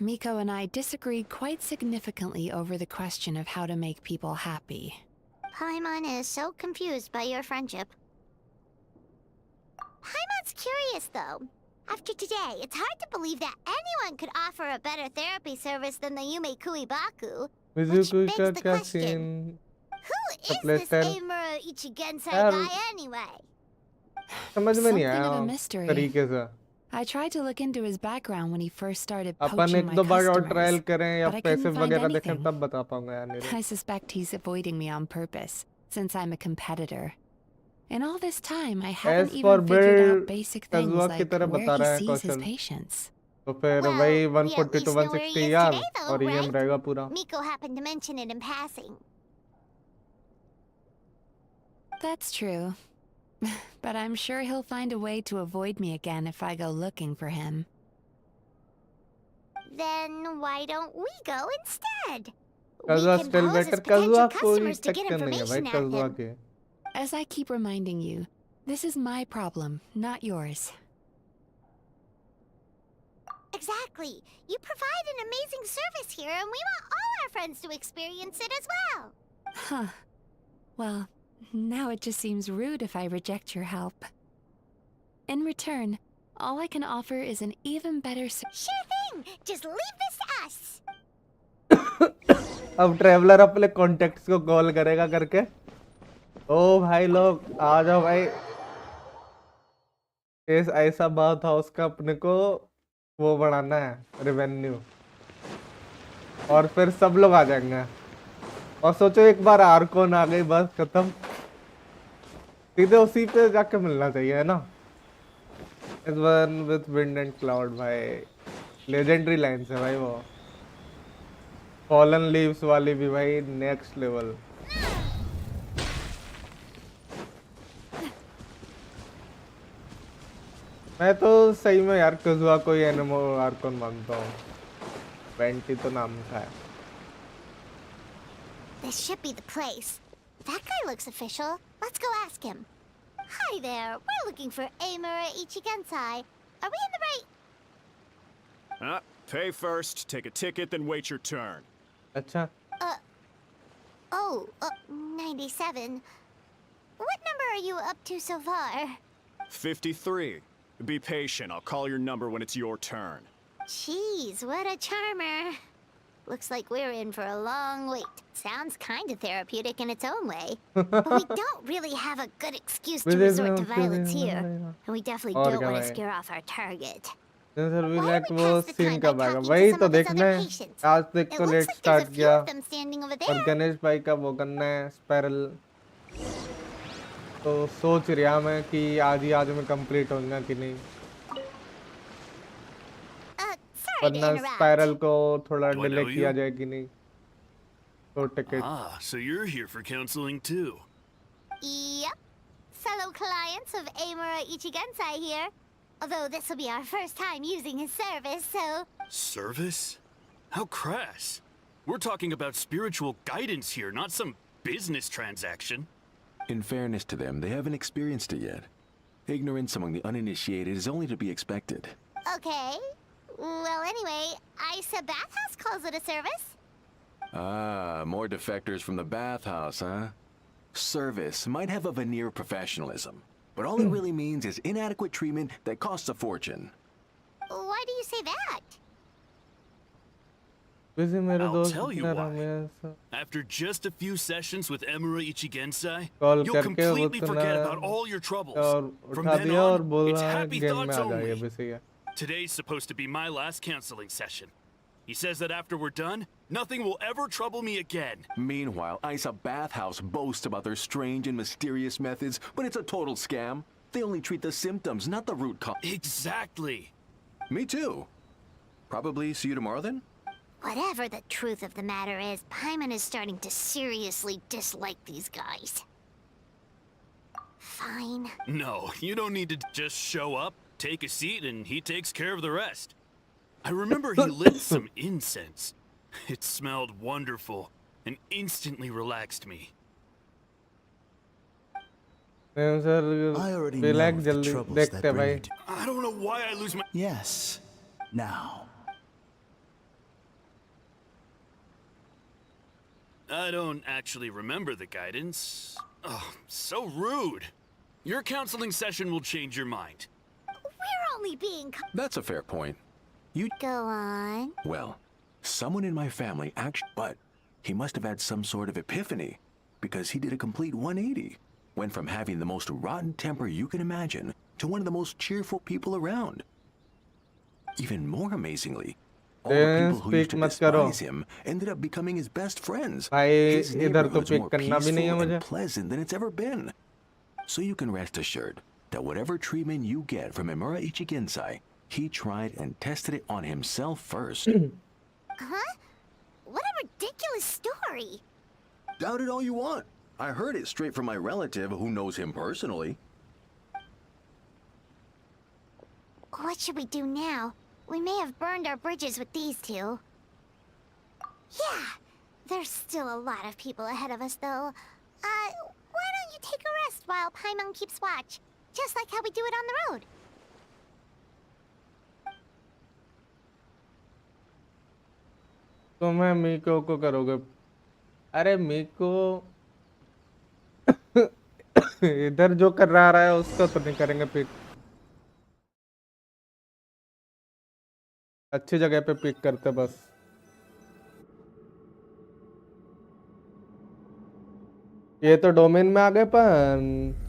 Miko and I disagreed quite significantly over the question of how to make people happy. Paimon is so confused by your friendship. Paimon's curious, though. After today, it's hard to believe that anyone could offer a better therapy service than the Yume Kuibaku. Which begs का the क्या question, scene who is Supply this stand. Amuro Ichigensai यार, guy anyway? समझ में नहीं Something आया of a mystery. तरीके से। I tried to look into his background when he first started upon poaching एक my दो बार और customers, ट्रायल करें या but I पैसे couldn't find वगैरह देखें anything. तब बता पाऊंगा यार Neeraj. I suspect he's avoiding me on purpose, since I'm a competitor. In all this time, I haven't As for even figured build, out basic things Kazuha की like तरह where बता he रहा है sees his कौशल। patients. तो फिर Well, वही we at 140 least to know where he 160 is यार today, though, और EM right? रहेगा पूरा। Miko happened to mention it in passing. That's true. But I'm sure he'll find a way to avoid me again if I go looking for him. Then why don't we go instead? Kazuha We can still pose as better। potential Kazuha कोई customers to get टक्कर नहीं है भाई information out of Kazuha him. के। As I keep reminding you, this is my problem, not yours. Exactly. You provide an amazing service here, and we want all our friends to experience it as well. Huh. Well, now it just seems rude if I reject your help. In return, all I can offer is an even better Sure thing. Just leave this to us. अब traveller अपने contacts को call करेगा करके, ओ भाई लोग आ जाओ भाई, इस ऐसा बात हाउस का अपने को वो बढ़ाना है रेवेन्यू, और फिर सब लोग आ जाएंगे। और सोचो एक बार आर्कोन आ गई बस खत्म, सीधे उसी पे जाके मिलना चाहिए है ना। इस one with wind and cloud भाई लेजेंडरी लाइन्स है भाई, वो फॉलन लीव्स वाली भी भाई नेक्स्ट लेवल। मैं तो सही में यार कजुआ को ही एनिमो आर्कोन मानता हूँ, वेंटी तो नाम था। This should be the place. That guy looks official. Let's go ask him. Hi there. We're looking for Amura Ichigensai. Are we in the right? Pay first, take a ticket, then wait your turn. अच्छा 97. What number are you up to so far? 53. Be patient, I'll call your number when it's your turn. Jeez, what a charmer. Looks like we're in for a long wait. Sounds kind of therapeutic in its own way. But we don't really have a good excuse to resort to violence here. And we definitely और don't क्या want to भाई? scare off our target. Sir भी Why like don't we वो pass the scene time कब by आएगा talking to वही some तो of his देखना other है। patients? आज तक It तो looks late like there's start a few किया of them standing over और there. गणेश भाई का वो करना है स्पाइरल, तो सोच रहा मैं कि आज में कंप्लीट होगा कि नहीं, Sorry to वरना interrupt. स्पाइरल को थोड़ा Do I डिले know किया you? जाए कि नहीं। तो ticket Ah, so you're here for counseling too. Yep. Fellow clients of Amura Ichigensai here. Although this will be our first time using his service, so... Service? How crass. We're talking about spiritual guidance here, not some business transaction. In fairness to them, they haven't experienced it yet. Ignorance among the uninitiated is only to be expected. Okay. Well, anyway, Isa Bathhouse calls it a service. Ah, more defectors from the bathhouse, huh? Service might have a veneer of professionalism, but all it really means is inadequate treatment that costs a fortune. Why do you say that? वैसे मेरे I'll दोस्त tell you ने why. हमेशा After just a few sessions with Emura Ichigensai, call you'll करके completely उसने forget about all your troubles. और From उठा then दिया और on, बोला it's happy गेम में thoughts आ जाइए only. बस ये Today's supposed to be my last counseling session. He says that after we're done, nothing will ever trouble me again. Meanwhile, Isa Bathhouse boasts about their strange and mysterious methods, but it's a total scam. They only treat the symptoms, not the root cause. Exactly. Me too. Probably see you tomorrow then? Whatever the truth of the matter is, Paimon is starting to seriously dislike these guys. Fine. No, you don't need to just show up, take a seat, and he takes care of the rest. I remember he lit some incense. It smelled wonderful and instantly relaxed me. Sir I already know relax the जल्दी troubles देखते that भाई bring you to... I don't know why I lose my... Yes. Now. I don't actually remember the guidance. Oh, so rude. Your counseling session will change your mind. We're only being... That's a fair point. You... Go on. Well, someone in my family actually... But he must have had some sort of epiphany, because he did a complete 180. Went from having the most rotten temper you can imagine to one of the most cheerful people around. Even more amazingly, all the people who used to despise him ended up becoming his best friends. His neighborhood's more peaceful and pleasant than it's ever been. So you can rest assured that whatever treatment you get from Emura Ichigensai, he tried and tested it on himself first. Huh? What a ridiculous story. Doubt it all you want. I heard it straight from my relative who knows him personally. What should we do now? We may have burned our bridges with these two. Yeah, there's still a lot of people ahead of us, though. Why don't you take a rest while Paimon keeps watch? Just like how we do it on the road. तो मैं मीको को करोगे अरे मीको इधर जो कर रहा है उसका तो नहीं करेंगे पिक अच्छी जगह पे पिक करते बस ये तो डोमेन में आ गए पर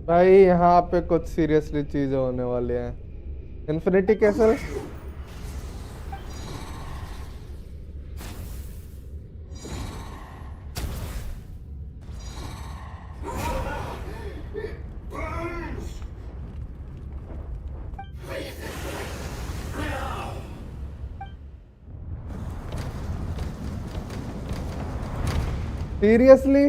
भाई यहाँ पे कुछ सीरियसली चीजें होने वाली हैं इन्फिनिटी कैसल सीरियसली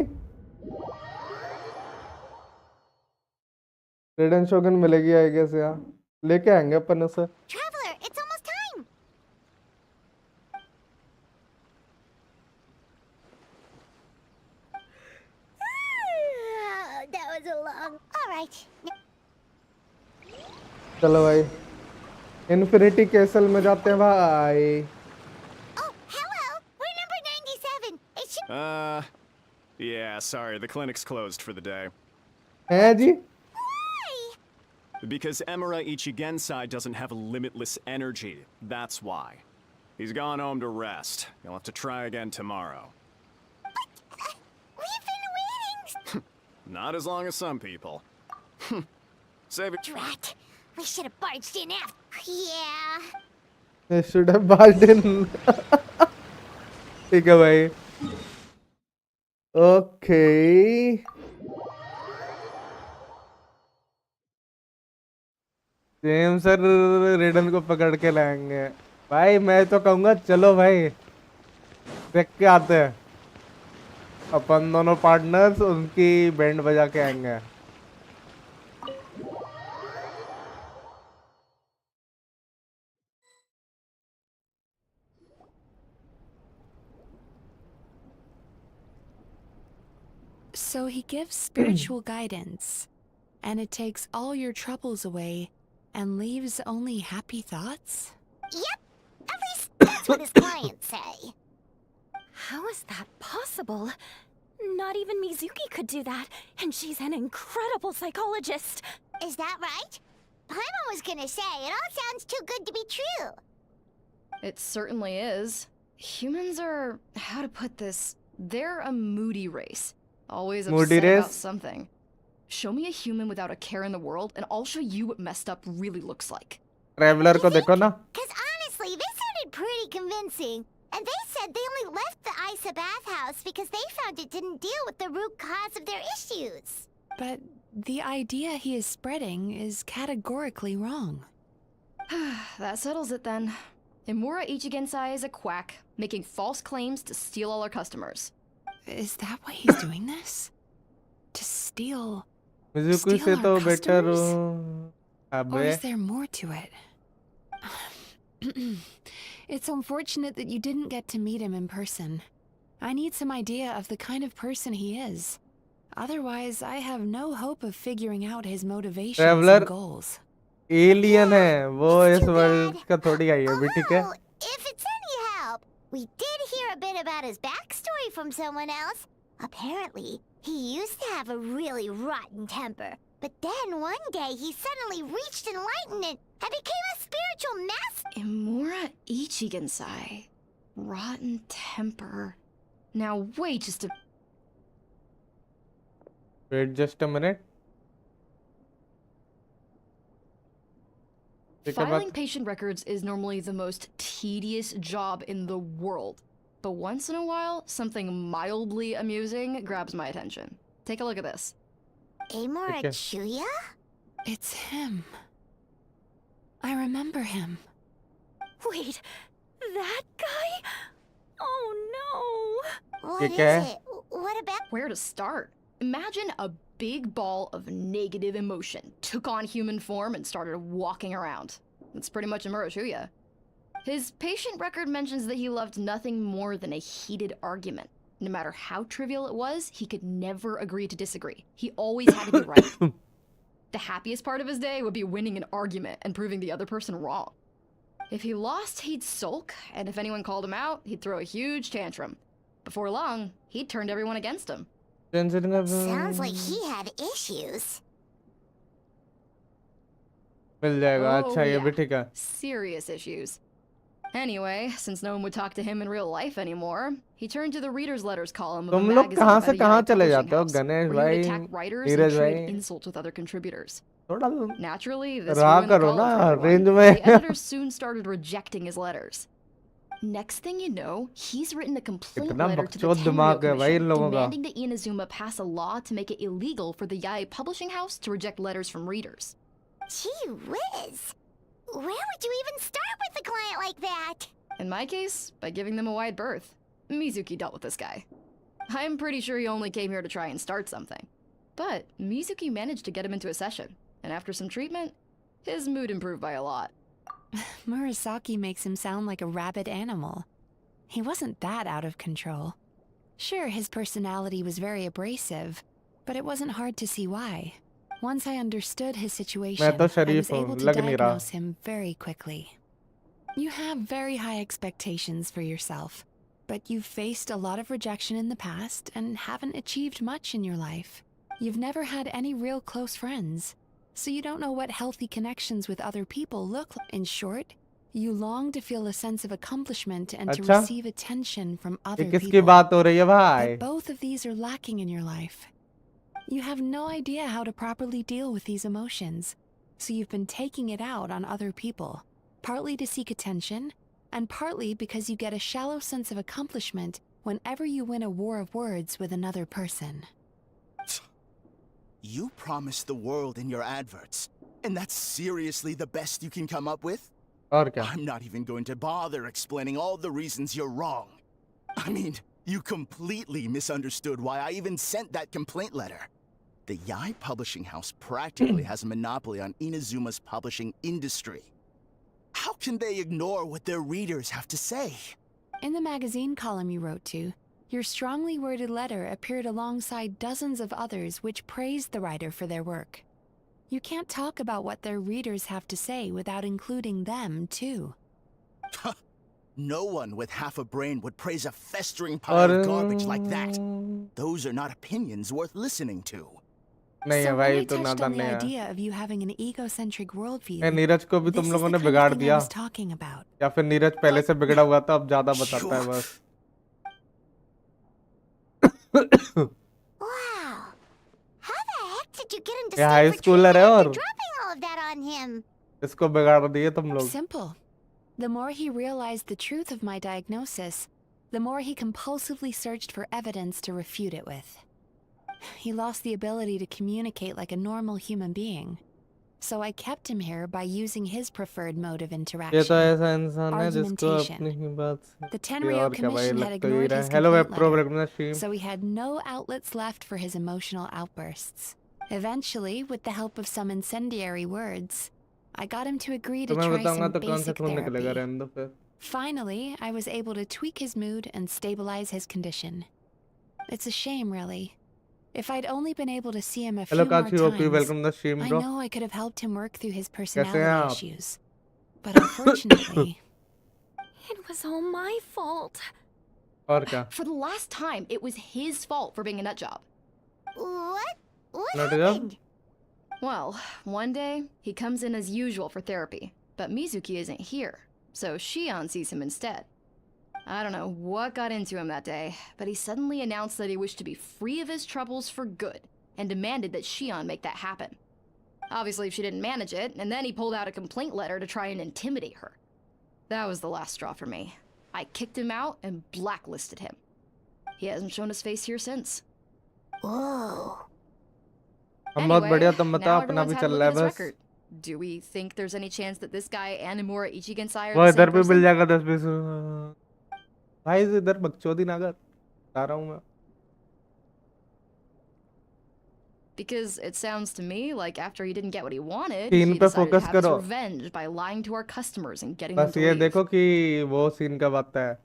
रेडन शोगन मिलेगी आई गेस यार लेके आएंगे अपन उसे Traveler, it's almost time. That was a long. All right. चलो भाई इन्फिनिटी कैसल में जाते हैं भाई Oh, hello. We're number 97. It should... Yeah, sorry, the clinic's closed for the day. हैं जी Because Emura Ichigensai doesn't have limitless energy, that's why. He's gone home to rest. You'll have to try again tomorrow. We've been waiting. Not as long as some people. Save it. Drat. We should have barged in after. Yeah. I should have barged in ठीक है भाई okay James sir रेडन को पकड़ के लाएंगे भाई मैं तो कहूँगा चलो भाई देख के आते हैं अपन दोनों पार्टनर्स उनकी बैंड बजा के आएंगे So he gives spiritual guidance. and it takes all your troubles away and leaves only happy thoughts? Yep, at least that's what his clients say. How is that possible? Not even Mizuki could do that, and she's an incredible psychologist. Is that right? Paimon was gonna say, it all sounds too good to be true. It certainly is. Humans are, how to put this, they're a moody race. Always upset about something. Show me a human without a care in the world, and I'll show you what messed up really looks like. Traveller को देखो ना. Because honestly, this sounded pretty convincing. And they said they only left the Isa bathhouse because they found it didn't deal with the root cause of their issues. But the idea he is spreading is categorically wrong. That settles it then. Imura Ichigensai is a quack, making false claims to steal all our customers. Is that why he's doing this? To steal Mizuki से our तो better customers? Or अबे. is there more to it? It's unfortunate that you didn't get to meet him in person. I need some idea of the kind of person he is. Otherwise, I have no hope of figuring out his motivations Traveler and goals. Alien है वो इस world का थोड़ी आई है अभी ठीक है. If it's any help, we did hear a bit about his backstory from someone else. Apparently, he used to have a really rotten temper. But then one day he suddenly reached enlightenment and became a spiritual master. Imura Ichigensai. Rotten temper. Now wait just a... Wait just a minute. Filing patient records is normally the most tedious job in the world. But once in a while, something mildly amusing grabs my attention. Take a look at this. Amora Chuya? It's him. I remember him. Wait, that guy? Oh no! What is it? What about... Where to start? Imagine a big ball of negative emotion took on human form and started walking around. That's pretty much Imura Chuya. His patient record mentions that he loved nothing more than a heated argument. No matter how trivial it was, he could never agree to disagree. He always had to be right. The happiest part of his day would be winning an argument and proving the other person wrong. If he lost, he'd sulk, and if anyone called him out, he'd throw a huge tantrum. Before long, he'd turned everyone against him. Sounds like he had issues. मिल जाएगा Oh, अच्छा ये yeah. भी ठीक है. Serious issues. Anyway, since no one would talk to him in real life anymore, he turned to the readers' letters column of a तुम लोग magazine कहाँ by से the कहाँ Yai चले Publishing जाते हो House, गणेश where he भाई would attack writers and Neeraj trade भाई insults with other contributors. थोड़ा Naturally, this रहा ruined the करो column ना for everyone. रेंज The में. editors soon started rejecting his letters. Next thing you know, he's written a complaint इतना letter to the बकचोद Tenryo दिमाग है भाई इन Commission लोगों का. demanding that Inazuma pass a law to make it illegal for the Yai Publishing House to reject letters from readers. Gee whiz. Where would you even start with a client like that? In my case, by giving them a wide berth. Mizuki dealt with this guy. I'm pretty sure he only came here to try and start something. But Mizuki managed to get him into a session, and after some treatment, his mood improved by a lot. Murasaki makes him sound like a rabid animal. He wasn't that out of control. Sure, his personality was very abrasive, but it wasn't hard to see why. Once I understood his situation, मैं तो I was शरीफ हूँ able to लग नहीं रहा. diagnose him very quickly. You have very high expectations for yourself, but you've faced a lot of rejection in the past and haven't achieved much in your life. You've never had any real close friends, so you don't know what healthy connections with other people look like. In short, you long to feel a sense of accomplishment and to अच्छा? receive attention from ये other किसकी people. बात हो रही है भाई? But both of these are lacking in your life. You have no idea how to properly deal with these emotions, so you've been taking it out on other people, partly to seek attention, and partly because you get a shallow sense of accomplishment whenever you win a war of words with another person. You promised the world in your adverts, and that's seriously the best you can come up with? और क्या? I'm not even going to bother explaining all the reasons you're wrong. I mean, you completely misunderstood why I even sent that complaint letter. The Yai Publishing House practically has a monopoly on Inazuma's publishing industry. How can they ignore what their readers have to say? In the magazine column you wrote to, your strongly worded letter appeared alongside dozens of others which praised the writer for their work. You can't talk about what their readers have to say without including them, too. No one with half a brain would praise a festering pile of garbage like that. Those are not opinions worth listening to. नहीं है So when भाई I तो touched on नादान the नहीं है idea of you having an egocentric worldview, ए, नीरज को भी this तुम is लोगों the ने kind of बिगाड़ thing I दिया was talking about. या फिर नीरज पहले से बिगड़ा हुआ था अब ज्यादा बताता है बस Wow. How the heck did you get him to ये stay हाई for स्कूलर है treatment और after dropping all of that on him? इसको बिगाड़ दिए तुम लोग Simple. The more he realized the truth of my diagnosis, the more he compulsively searched for evidence to refute it with. He lost the ability to communicate like a normal human being. So I kept him here by using his preferred mode of ये तो interaction. ऐसा इंसान है जिसको अपनी ही बात से The Tenryou और क्या भाई Commission had लग तो यही ignored रहा his है hello web complaint pro letter, break में stream so he had no outlets left for his emotional outbursts. Eventually, with the help of some incendiary words, I got him to agree तो to मैं try बताऊंगा some तो कौन सा basic खून निकलेगा therapy. रहने दो फिर Finally, I was able to tweak his mood and stabilize his condition. It's a shame, really. If I'd only been able to see him a hello few more काची OP times, welcome the stream I bro know I could have helped him work through his कैसे हैं personality आप issues. But unfortunately, It was all my fault. और क्या For the last time, it was his fault for being a nut job. What? What nut job happened? Well, one day, he comes in as usual for therapy, but Mizuki isn't here, so Shion sees him instead. I don't know what got into him that day, but he suddenly announced that he wished to be free of his troubles for good, and demanded that Shion make that happen. Obviously, she didn't manage it, and then he pulled out a complaint letter to try and intimidate her. That was the last straw for me. I kicked him out and blacklisted him. He hasn't shown his face here since. Whoa. हम बहुत Anyway, बढ़िया तुम बता now अपना everyone's भी had a चल look रहा at है his बस record. Do we think there's any chance that this guy and Imura Ichigensai are वो the same इधर भी मिल person? जाएगा 10-20 भाई इधर बकचोदी ना कर बता रहा हूँ मैं Because it sounds to me like after he didn't get what he wanted, scene he पे decided to focus have his करो revenge by lying to our customers and getting them बस to ये leave. देखो कि वो scene कब आता है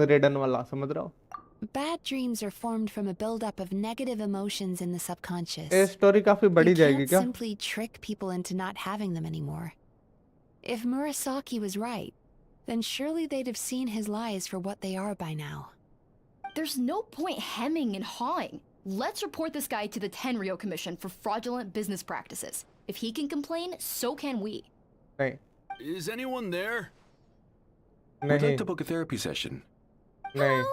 रेडन वाला समझ रहा हो bad dreams are formed from a buildup of negative emotions in the subconscious. ये स्टोरी काफी You बड़ी जाएगी can't क्या simply trick people into not having them anymore. If Murasaki was right, then surely they'd have seen his lies for what they are by now. There's no point hemming and hawing. Let's report this guy to the Tenryou Commission for fraudulent business practices. If he can complain, so can we. नहीं Is anyone there? We'd नहीं like to book a therapy session. नहीं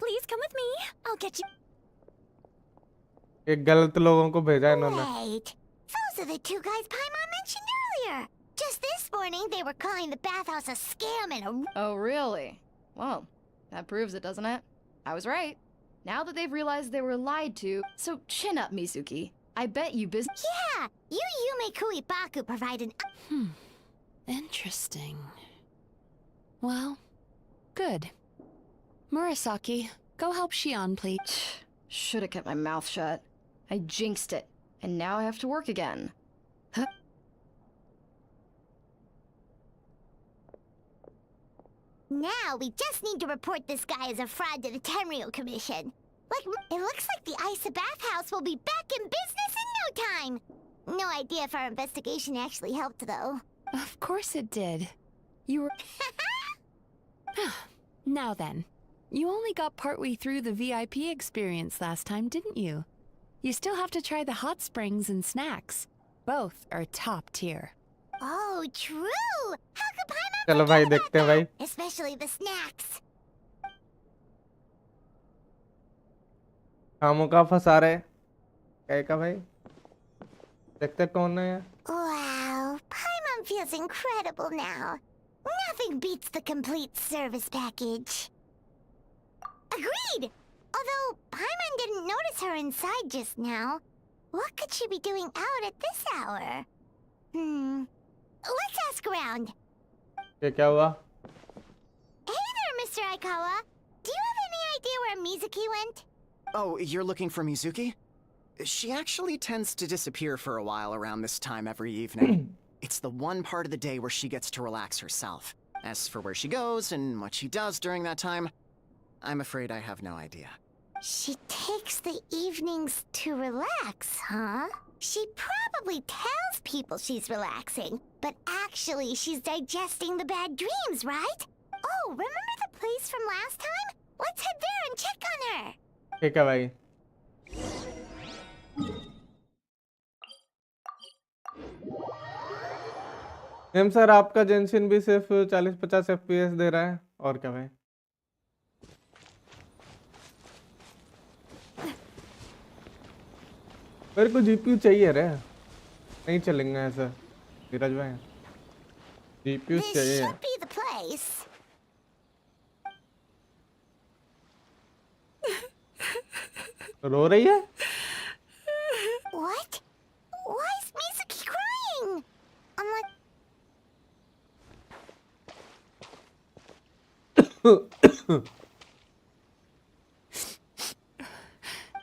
Please come with me. I'll get you. ये गलत लोगों को भेजा इन्होंने Wait. Those are the two guys Paimon mentioned earlier. Just this morning, they were calling the bathhouse a scam and a... Oh, really? Well, that proves it, doesn't it? I was right. Now that they've realized they were lied to, so chin up, Mizuki. I bet you business. Yeah, you Yume Kuibaku provide an... Interesting. Well, good. Murasaki, go help Shion, please. Should have kept my mouth shut. I jinxed it, and now I have to work again. Now we just need to report this guy as a fraud to the Tenryou Commission. Like, it looks like the Isa bathhouse will be back in business in no time. No idea if our investigation actually helped, though. Of course it did. You were... Now then, you only got partway through the VIP experience last time, didn't you? You still have to try the hot springs and snacks. Both are top tier. Oh, true! How could Paimon चलो forget भाई about देखते हैं that? भाई Especially the snacks. कामों का फंसा रहे क्या का भाई देखते हैं कौन है ये Wow, Paimon feels incredible now. Nothing beats the complete service package. Agreed! Although Paimon didn't notice her inside just now. What could she be doing out at this hour? Let's ask around. ये क्या हुआ Hey there, Mr. Aikawa. Do you have any idea where Mizuki went? Oh, you're looking for Mizuki? She actually tends to disappear for a while around this time every evening. It's the one part of the day where she gets to relax herself. As for where she goes and what she does during that time, I'm afraid I have no idea. She takes the evenings to relax, huh? She probably tells people she's relaxing, but actually she's digesting the bad dreams, right? Oh, remember the place from last time? Let's head there and check on her. ठीक है भाई। M sir आपका जेंशिन भी सिर्फ 40-50 FPS दे रहा है और क्या भाई। मेरे को जीपीयू चाहिए रे, नहीं चलेंगे ऐसा धीरज भाई, जीपीयू This चाहिए। should be the place. रो रही है? What? Why is Mizuki crying? I'm like...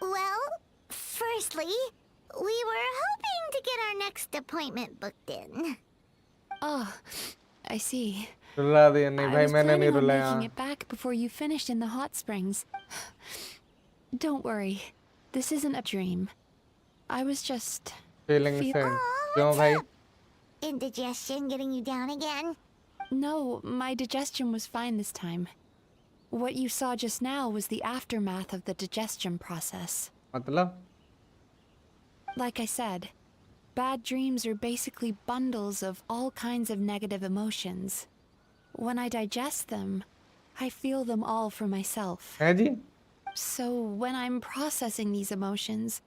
Well, firstly, we were hoping to get our next appointment booked in. Oh, I see. रुला दिया नहीं I भाई, was मैंने नहीं planning on रुलाया। making it back before you finished in the hot springs. Don't worry, this isn't a dream. I was just feeling feel- said. Oh, क्यों what's भाई? up? Indigestion getting you down again? No, my digestion was fine this time. What you saw just now was the aftermath of the digestion process. मतलब? Like I said, bad dreams are basically bundles of all kinds of negative emotions. When I digest them, I feel them all for myself. है जी? So when I'm processing these emotions,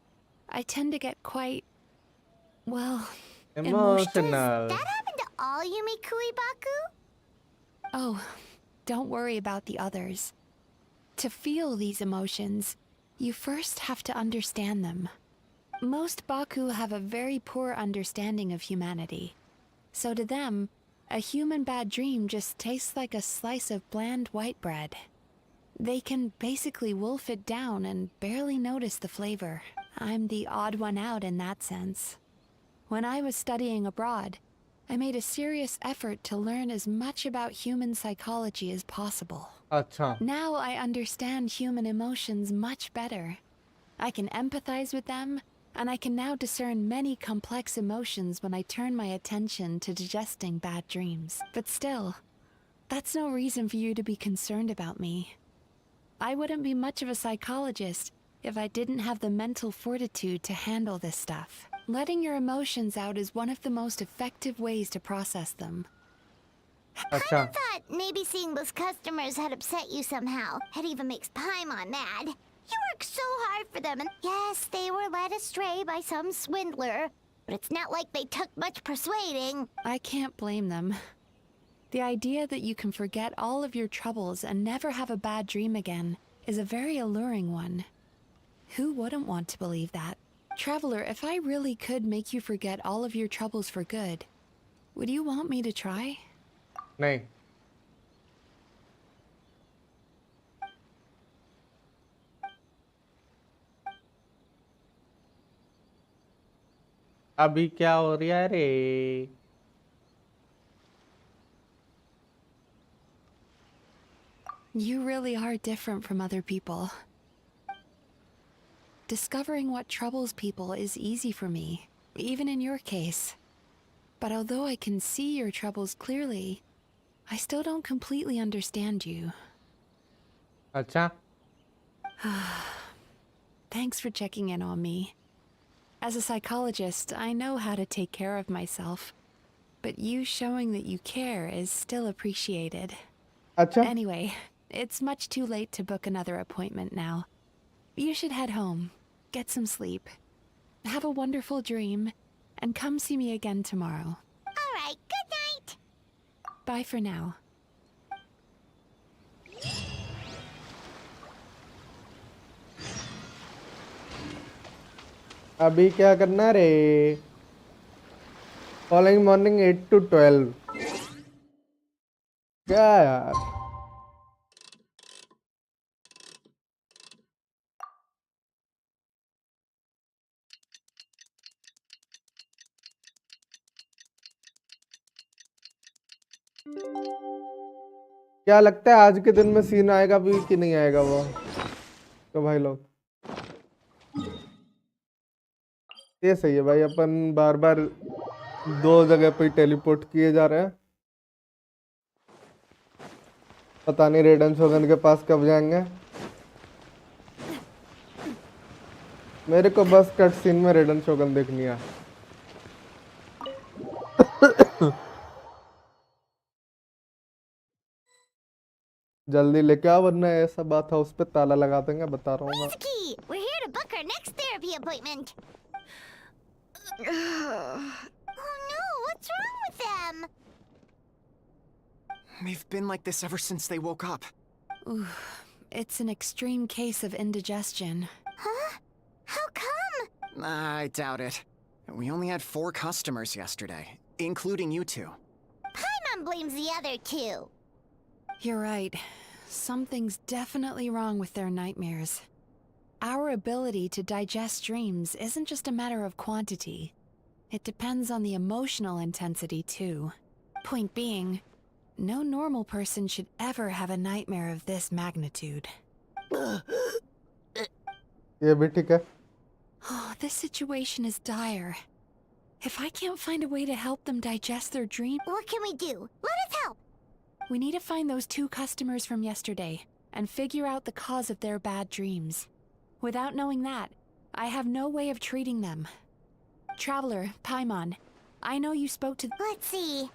I tend to get quite, well, Emotional. That happened to all Yumikui Baku? Oh, don't worry about the others. To feel these emotions, you first have to understand them. Most Baku have a very poor understanding of humanity. So to them, a human bad dream just tastes like a slice of bland white bread. They can basically wolf it down and barely notice the flavor. I'm the odd one out in that sense. When I was studying abroad, I made a serious effort to learn as much about human psychology as possible. अच्छा। Now I understand human emotions much better. I can empathize with them, and I can now discern many complex emotions when I turn my attention to digesting bad dreams. But still, that's no reason for you to be concerned about me. I wouldn't be much of a psychologist if I didn't have the mental fortitude to handle this stuff. Letting your emotions out is one of the most effective ways to process them. अच्छा। I thought maybe seeing those customers had upset you somehow. It even makes Paimon mad. You work so hard for them, and yes, they were led astray by some swindler, but it's not like they took much persuading. I can't blame them. The idea that you can forget all of your troubles and never have a bad dream again is a very alluring one. Who wouldn't want to believe that? Traveler, if I really could make you forget all of your troubles for good, would you want me to try? नहीं। अभी क्या हो रहा है रे? You really are different from other people. Discovering what troubles people is easy for me, even in your case. But although I can see your troubles clearly, I still don't completely understand you. अच्छा। Thanks for checking in on me. As a psychologist, I know how to take care of myself. But you showing that you care is still appreciated. अच्छा। Anyway, it's much too late to book another appointment now. You should head home, get some sleep, have a wonderful dream, and come see me again tomorrow. All right, good night. Bye for now. अभी क्या करना रे? Following morning 8 to 12। क्या यार? क्या लगता है आज के दिन में सीन आएगा भी कि नहीं आएगा वो? तो भाई लोग ये सही है भाई, अपन बार बार दो जगह पे टेलीपोर्ट किए जा रहे हैं। पता नहीं रेडन शोगन के पास कब जाएंगे। मेरे को बस कट सीन में रेडन शोगन देखनी है। जल्दी लेके आ वरना ऐसा बात हाउस पे ताला लगा देंगे, बता रहा हूँ मैं। Key, we're here to book our next therapy appointment. Oh no, what's wrong with them? They've been like this ever since they woke up. Ooh, it's an extreme case of indigestion. Huh? How come? I doubt it. We only had 4 customers yesterday, including you two. Paimon blames the other two. You're right. Something's definitely wrong with their nightmares. Our ability to digest dreams isn't just a matter of quantity. It depends on the emotional intensity, too. Point being, no normal person should ever have a nightmare of this magnitude. ये भी ठीक है। Oh, this situation is dire. If I can't find a way to help them digest their dream... What can we do? Let us help! We need to find those 2 customers from yesterday and figure out the cause of their bad dreams. Without knowing that, I have no way of treating them. Traveler, Paimon, I know you spoke to... Let's see.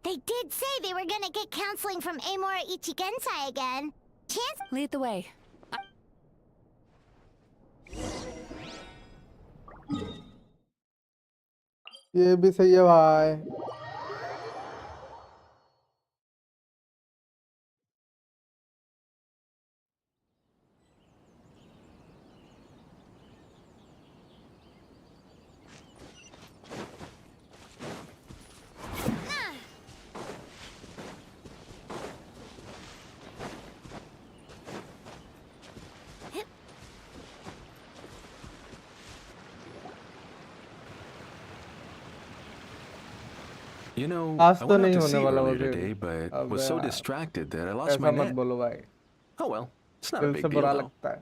They did say they were gonna get counseling from Amora Ichigensai again. Chance... Lead the way. ये भी सही है भाई। You know, आज I तो went out नहीं to होने sea वाला earlier मुझे। today, but अब was so यार, distracted that I lost ऐसा my मत net. बोलो भाई, Oh well, it's not a दिल big से deal बुरा though. लगता है।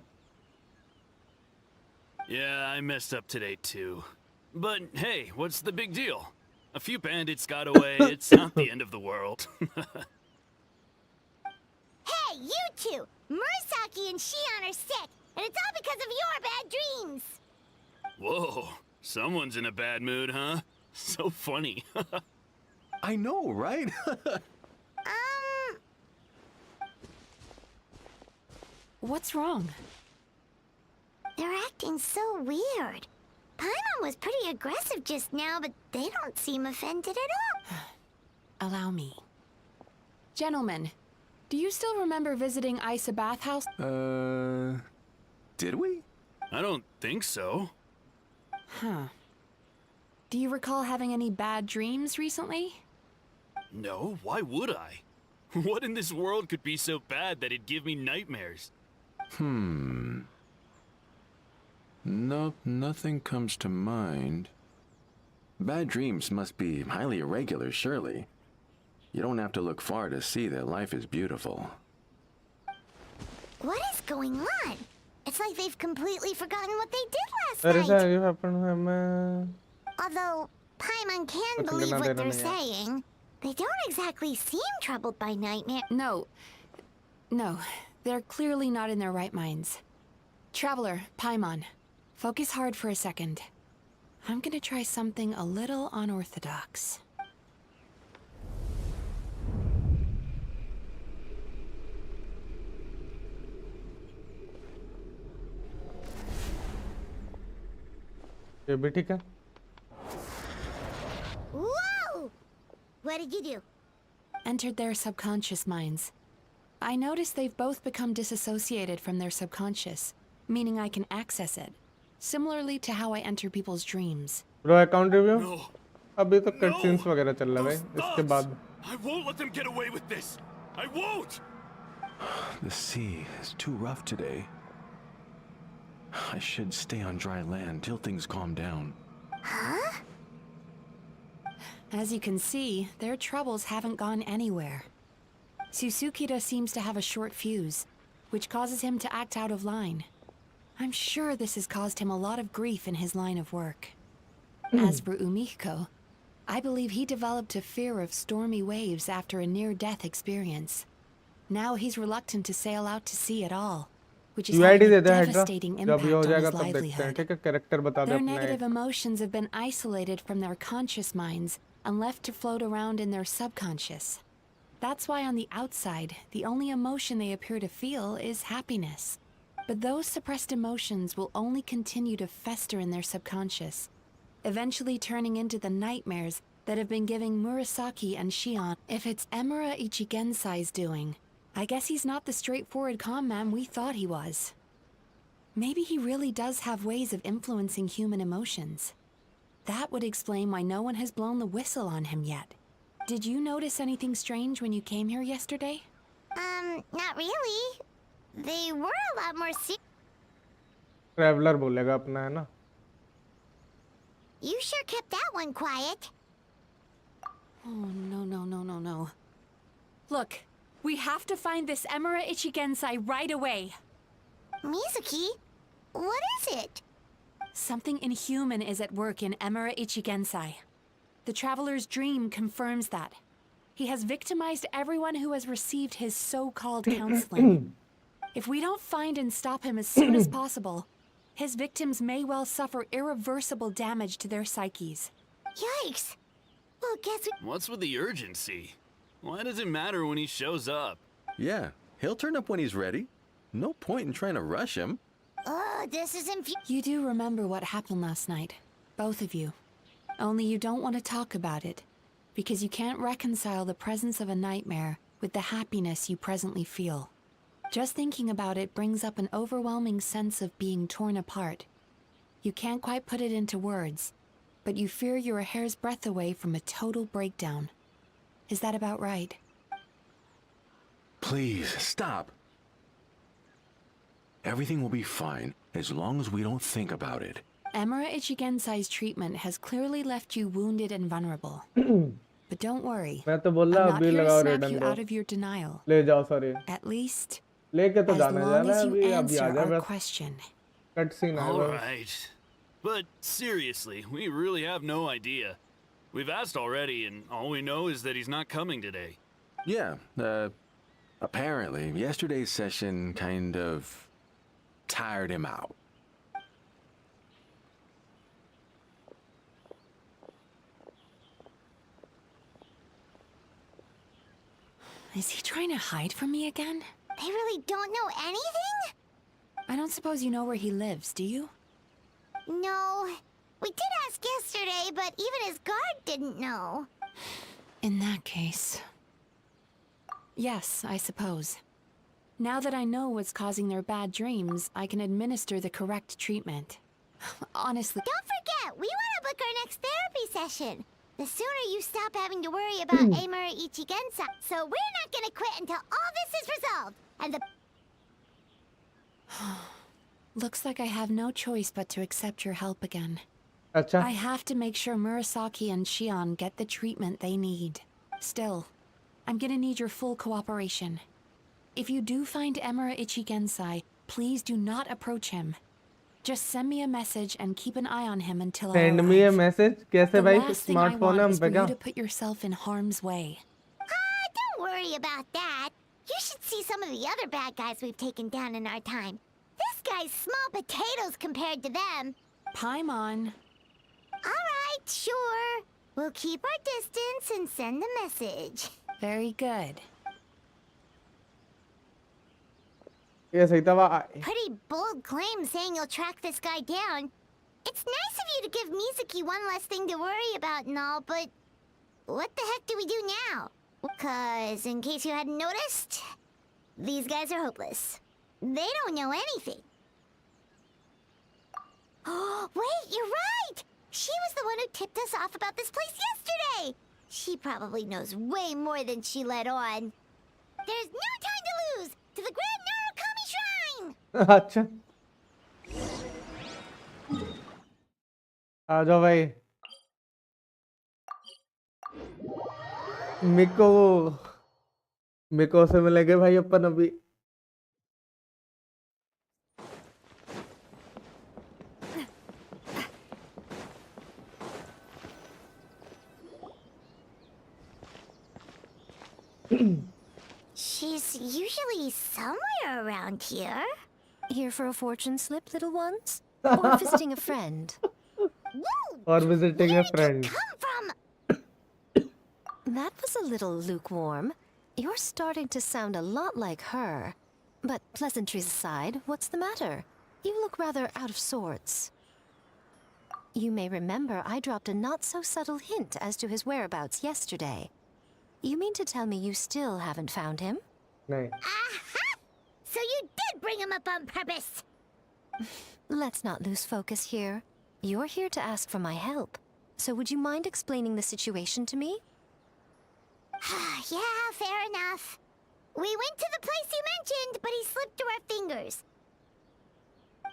Yeah, I messed up today too. But hey, what's the big deal? A few bandits got away, it's not the end of the world. Hey, you two! Murasaki and Shion are sick, and it's all because of your bad dreams! Whoa, someone's in a bad mood, huh? So funny. I know, right? What's wrong? They're acting so weird. Paimon was pretty aggressive just now, but they don't seem offended at all. Allow me. Gentlemen, do you still remember visiting Isa Bathhouse? Did we? I don't think so. Huh. Do you recall having any bad dreams recently? No, why would I? What in this world could be so bad that it'd give me nightmares? Nope, nothing comes to mind. Bad dreams must be highly irregular, surely. You don't have to look far to see that life is beautiful. What is going on? It's like they've completely forgotten what they did last अरे night. Sir ये अपन हमें Although Paimon can कुछ believe लेना what देना they're नहीं है। saying, they don't exactly seem troubled by nightmare. No. No, they're clearly not in their right minds. Traveler, Paimon, focus hard for a second. I'm gonna try something a little unorthodox. ये भी ठीक है। Whoa! What did you do? Entered their subconscious minds. I noticed they've both become disassociated from their subconscious, meaning I can access it, similarly to how I enter people's dreams. Bro account review No. अभी तो cut No! Scenes वगैरह चल रहा है Those भाई, इसके thugs! बाद I won't let them get away with this! I won't! The sea is too rough today. I should stay on dry land till things calm down. Huh? As you can see, their troubles haven't gone anywhere. Susukita seems to have a short fuse. which causes him to act out of line. I'm sure this has caused him a lot of grief in his line of work. As for Umiko, I believe he developed a fear of stormy waves after a near-death experience. Now he's reluctant to sail out to sea at all, which is UID having they a they hydra devastating जब ये हो impact on जाएगा his तब देखते हैं livelihood. ठीक है character बता दे Their अपना negative एक emotions have been isolated from their conscious minds and left to float around in their subconscious. That's why on the outside, the only emotion they appear to feel is happiness. But those suppressed emotions will only continue to fester in their subconscious, eventually turning into the nightmares that have been giving Murasaki and Shion. If it's Emura Ichigensai's doing, I guess he's not the straightforward calm man we thought he was. Maybe he really does have ways of influencing human emotions. That would explain why no one has blown the whistle on him yet. Did you notice anything strange when you came here yesterday? Not really. They were a lot more traveller बोलेगा अपना है ना You sure kept that one quiet. Oh, no. Look, we have to find this Emura Ichigensai right away. Mizuki, what is it? Something inhuman is at work in Emura Ichigensai. The traveler's dream confirms that. He has victimized everyone who has received his so-called counseling. If we don't find and stop him as soon as possible, his victims may well suffer irreversible damage to their psyches. Yikes. Well, guess What's with the urgency? Why does it matter when he shows up? Yeah, he'll turn up when he's ready. No point in trying to rush him. this is You do remember what happened last night, both of you. Only you don't want to talk about it, because you can't reconcile the presence of a nightmare with the happiness you presently feel. Just thinking about it brings up an overwhelming sense of being torn apart. You can't quite put it into words, but you fear you're a hair's breadth away from a total breakdown. Is that about right? Please, stop. Everything will be fine as long as we don't think about it. Emura Ichigensai's treatment has clearly left you wounded and vulnerable. But don't worry. मैं तो बोल I'm रहा not अभी here to लगाओ snap रेडन you को out of your denial. ले जाओ sorry At least, लेके तो as जाना long जाना as है you अभी अभी आ answer जाए our बस question. कट सीन है All बस right. But seriously, we really have no idea. We've asked already, and all we know is that he's not coming today. Yeah, apparently yesterday's session kind of tired him out. Is he trying to hide from me again? They really don't know anything? I don't suppose you know where he lives, do you? No. We did ask yesterday, but even his guard didn't know. In that case... Yes, I suppose. Now that I know what's causing their bad dreams, I can administer the correct treatment. Honestly... Don't forget, we want to book our next therapy session. The sooner you stop having to worry about Emura Ichigensai. So we're not gonna quit until all this is resolved. And the... Looks like I have no choice but to accept your help again. अच्छा I have to make sure Murasaki and Shion get the treatment they need. Still, I'm gonna need your full cooperation. If you do find Emura Ichigensai, please do not approach him. Just send me a message and keep an eye on him until I send me A arrive. Message कैसे The भाई last thing I smartphone want है हम is पे for क्या you to put yourself in harm's way. Don't worry about that. You should see some of the other bad guys we've taken down in our time. This guy's small potatoes compared to them. Paimon. Alright, sure. We'll keep our distance and send the message. Very good. ये सही था Pretty bold claim saying you'll track this guy down. It's nice of you to give Mizuki one less thing to worry about and all, but what the heck do we do now? 'Cause in case you hadn't noticed, these guys are hopeless. They don't know anything. Oh, wait, you're right! She was the one who tipped us off about this place yesterday! She probably knows way more than she let on. There's no time to lose! To the Grand Narukami Shrine! अच्छा आ जाओ भाई मिको मिको से मिलेंगे भाई अपन अभी She's usually somewhere around here. Here for a fortune slip, little ones? Or visiting a friend? Whoa! Or visiting a Where did friend. you come from? That was a little lukewarm. You're starting to sound a lot like her. But pleasantries aside, what's the matter? You look rather out of sorts. You may remember I dropped a not-so-subtle hint as to his whereabouts yesterday. You mean to tell me you still haven't found him? नहीं. Aha! So you did bring him up on purpose. Let's not lose focus here. You're here to ask for my help. So would you mind explaining the situation to me? Yeah, fair enough. We went to the place you mentioned, but he slipped through our fingers.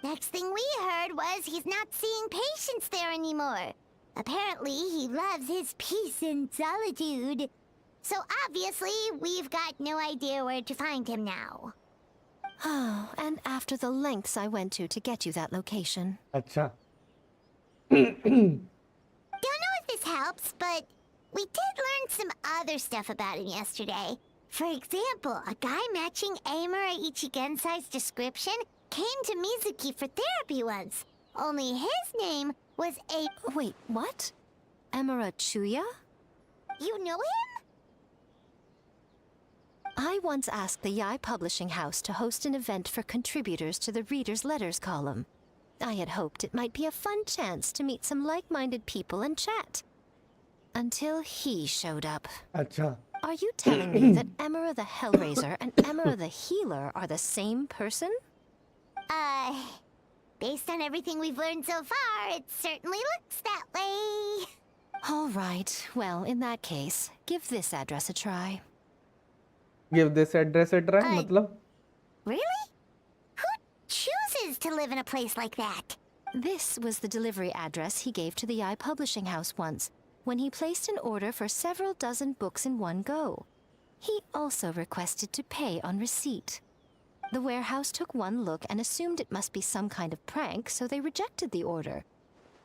Next thing we heard was he's not seeing patients there anymore. Apparently, he loves his peace and solitude. So obviously, we've got no idea where to find him now. Oh, and after the lengths I went to get you that location. अच्छा. Don't know if this helps, but we did learn some other stuff about him yesterday. For example, a guy matching Amura Ichigensai's description came to Mizuki for therapy once. Only his name was A... Wait, what? Amura Chuya? You know him? I once asked the Yai Publishing House to host an event for contributors to the Reader's Letters column. I had hoped it might be a fun chance to meet some like-minded people and chat. Until he showed up. अच्छा. Are you telling me that Amura the Hellraiser and Amura the Healer are the same person? Based on everything we've learned so far, it certainly looks that way. All right. Well, in that case, give this address a try. Give this address a try. मतलब? Really? Who chooses to live in a place like that? This was the delivery address he gave to the Yai Publishing House once, when he placed an order for several dozen books in one go. He also requested to pay on receipt. The warehouse took one look and assumed it must be some kind of prank, so they rejected the order,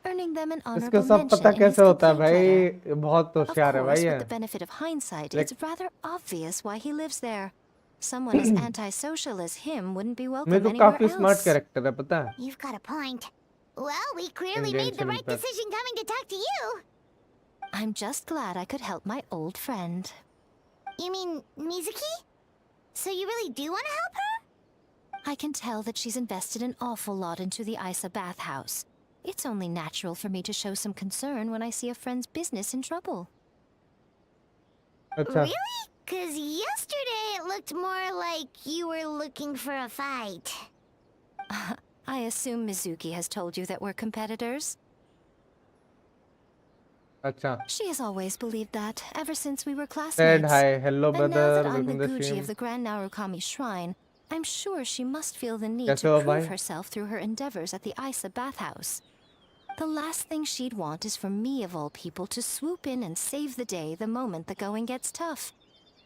earning them an honorable इसको सब mention पता in his कैसे होता है complaint letter. भाई? बहुत Of होशियार है भाई course, ये. with the benefit of hindsight, Like- it's rather obvious why he lives there. Someone as antisocial as him wouldn't be welcome मेरे को anywhere काफी स्मार्ट else. कैरेक्टर है पता है. You've got a point. Well, we clearly In made the Genshin right Impact. decision coming to talk to you. I'm just glad I could help my old friend. You mean Mizuki? So you really do want to help her? I can tell that she's invested an awful lot into the Isa bathhouse. It's only natural for me to show some concern when I see a friend's business in trouble. अच्छा. Really? Because yesterday it looked more like you were looking for a fight. I assume Mizuki has told you that we're competitors? अच्छा. She has always believed that, ever since we were Said classmates. hi, hello And now brother, that I'm welcome the to the Gucci stream. of the Grand Narukami Shrine, I'm sure she must feel the need कैसे to हो prove भाई? herself through her endeavors at the Isa bathhouse. The last thing she'd want is for me, of all people, to swoop in and save the day the moment the going gets tough.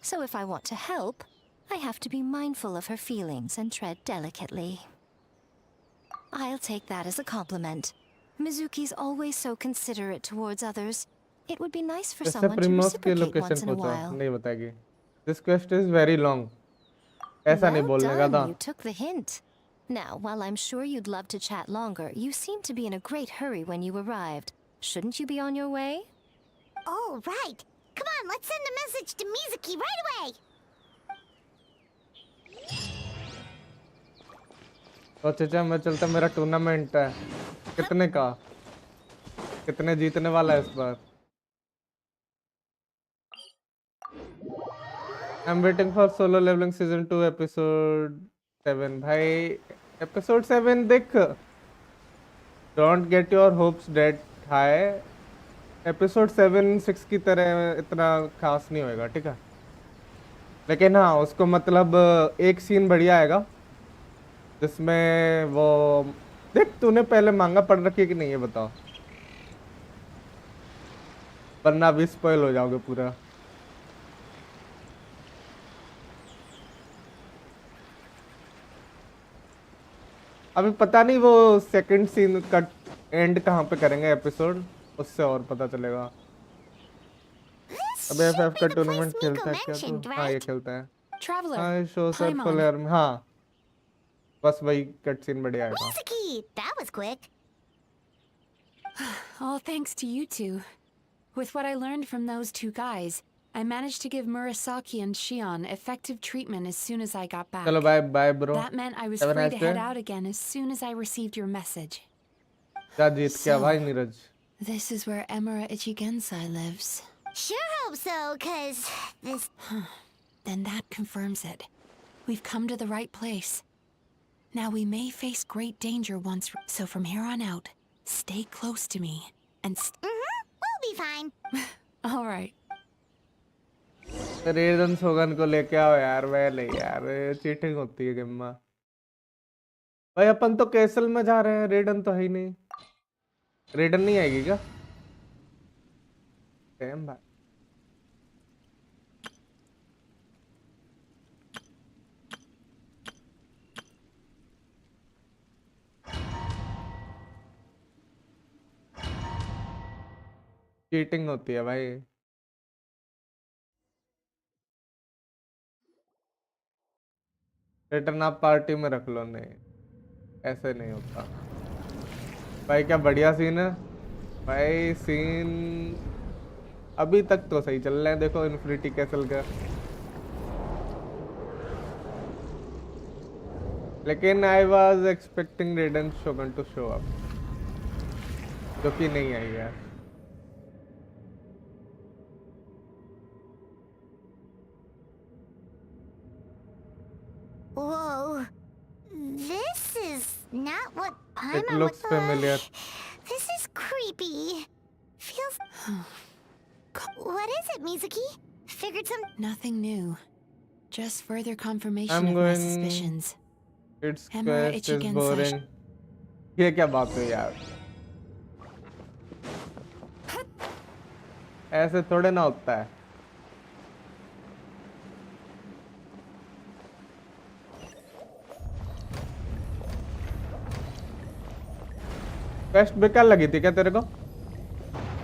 So if I want to help, I have to be mindful of her feelings and tread delicately. I'll take that as a compliment. Mizuki's always so considerate towards others. It would be nice for इससे someone to प्रिमोस की reciprocate once location in a पूछो. while. नहीं बताएगी. This quest is very long. ऐसा नहीं Well बोलने का done, था. you took the hint. Now, while I'm sure you'd love to chat longer, you seemed to be in a great hurry when you arrived. Shouldn't you be on your way? Oh, right. Come on, let's send a message to Mizuki right away. तो चाचा मैं चलता, मेरा tournament है. कितने का? कितने जीतने वाला है इस बार? I'm waiting for solo leveling season 2 episode 7. भाई episode 7 देख. Don't get your hopes dead high. episode 7 6 की तरह इतना खास नहीं होएगा, ठीक है? लेकिन हाँ, उसको मतलब एक सीन बढ़िया आएगा जिसमें वो देख. तूने पहले मांगा पढ़ रखी है कि नहीं ये बताओ, वरना अभी स्पॉइल हो जाओगे पूरा. अभी पता नहीं वो सेकंड सीन का एंड कहाँ पे करेंगे एपिसोड, उससे और पता चलेगा. अबे should FF be का the place टूर्नामेंट Miko खेलता है क्या तू? mentioned, हाँ ये right? खेलता है। Traveler, हाँ show sir climb full on. Air में हाँ बस वही कट सीन बढ़िया आएगा। Mizuki, that was quick. All thanks to you two. With what I learned from those two guys, I managed to give Murasaki and Shion effective treatment as soon as I got back. चलो bye bye bro. That meant I was Have a free nice to day। head out again as soon as I received your message. क्या जीत क्या So, भाई Neeraj? This is where Emira Ichigensai lives. Sure hope so, cause this. Then that confirms it. We've come to the right place. Now we may face great danger once, so from here on out, stay close to me and We'll be fine. all right. रेडन सोगन को लेके आओ यार। वह नहीं यार cheating होती है game में। भाई अपन तो कैसल में जा रहे हैं, रेडन तो है ही नहीं। रेडन नहीं आएगी क्या? डैम भाई चीटिंग होती है भाई। रिटर्न आप पार्टी में रख लो। नहीं ऐसे नहीं होता भाई। क्या बढ़िया सीन है भाई। सीन अभी तक तो सही चल रहे हैं। देखो इन्फिनिटी कैसल का, लेकिन I was expecting Raiden Shogun to show up, जो कि नहीं आई है। Whoa. This is not what It Paimon looks familiar. This is creepy. Feels. What is it, Mizuki? Figured some. Nothing new. Just further confirmation I'm of my going. suspicions. It's Emira quest is Ichigensai. boring. ये क्या बात है यार? ऐसे थोड़े ना होता है। क्वेस्ट बेकार लगी थी क्या तेरे को?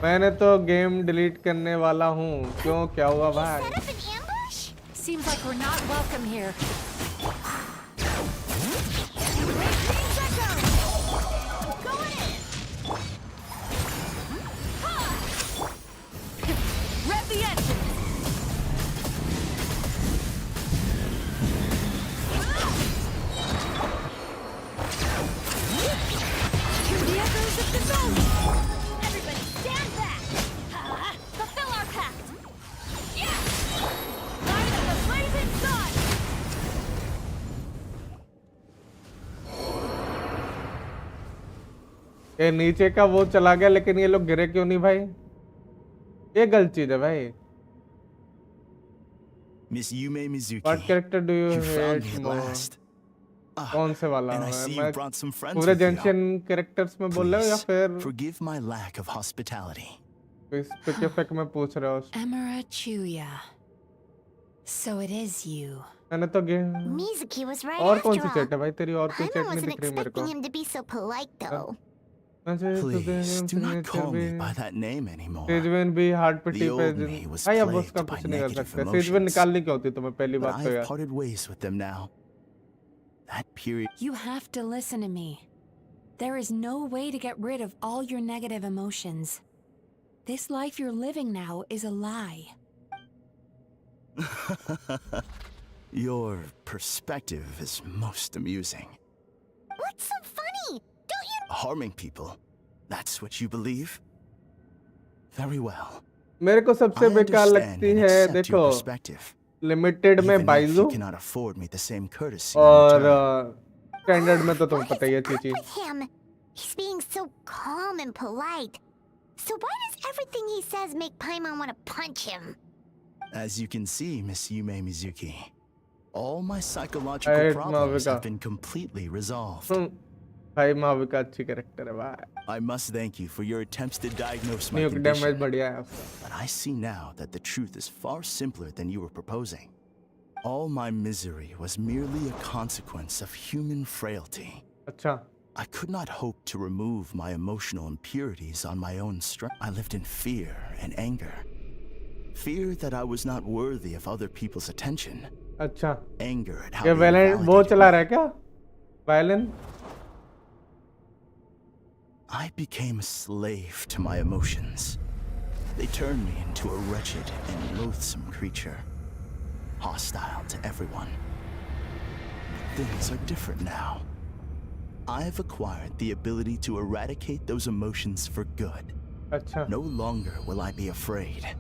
मैंने तो गेम डिलीट करने वाला हूँ। क्यों क्या हुआ भाई? Set up an ambush? Seems like we're not welcome here. Rev the engine. Hear the echoes of the zone. Everybody stand back! Fulfill our pact! Yeah! Light of the blazing sun. ये नीचे का वो चला गया, लेकिन ये लोग गिरे क्यों नहीं भाई? ये गलत चीज है भाई। Miss Yume Mizuki. What character do you You found hate me at more? last. कौन से वाला and I है? see मैं you brought some friends पूरे with you. जेंशिन कैरेक्टर्स में बोल रहे हो या Please, फिर forgive my lack of hospitality. Specific में पूछ रहे हो? Emira Chuya. So it is you. मैंने तो Mizuki was right और after कौन सी all. चैट है भाई तेरी? और कोई Paimon चैट नहीं wasn't दिख रही मेरे को। expecting him to be so polite, though. Please, do not call me by that name anymore. सीजवन भी हार्ट पे The टिप old है me was भाई। अब plagued उसका by कुछ नहीं कर negative सकते। सीजवन emotions. निकालनी क्या होती तुम्हें पहली But बात I तो have यार। parted ways with them now. That period. You have to listen to me. There is no way to get rid of all your negative emotions. This life you're living now is a lie. Your perspective is most amusing. What's so funny? Don't you? Harming people. That's what you believe? Very well. मेरे को सबसे I बेकार understand लगती and है accept your देखो perspective. Limited में Even if Byju you cannot afford me the same courtesy in और return. Standard में तो तुम्हें What पता ही है is up Chichi. with him? He's being so calm and polite. So why does everything he says make Paimon want to punch him? As you can see, Miss Yume Mizuki, all my I psychological hate problems Mavica. have been completely resolved. भाई माविका अच्छी character है भाई। I must thank you for your attempts to diagnose my न्यूक damage condition. बढ़िया है उसका। But I see now that the truth is far simpler than you were proposing. All my misery was merely a consequence of human frailty. अच्छा I could not hope to remove my emotional impurities on my own strength. I lived in fear and anger. Fear that I was not worthy of other people's attention. अच्छा, Anger at how ये they violin वो invalidated चला me. रहा है क्या? Violin? I became a slave to my emotions. They turned me into a wretched and loathsome creature, hostile to everyone. Things are different now. I've acquired the ability to eradicate those emotions for good. अच्छा, No longer will I be afraid.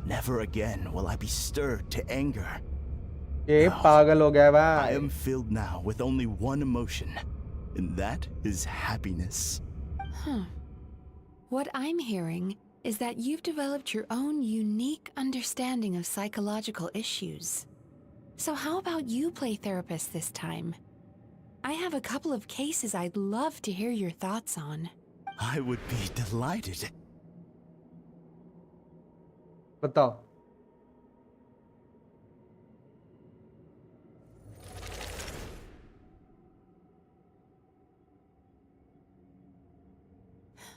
Never again will I be stirred to anger. ये No. पागल हो गया I भाई. am filled now with only one emotion, and that is happiness. What I'm hearing is that you've developed your own unique understanding of psychological issues. So how about you play therapist this time? I have a couple of cases I'd love to hear your thoughts on. I would be delighted. बताओ.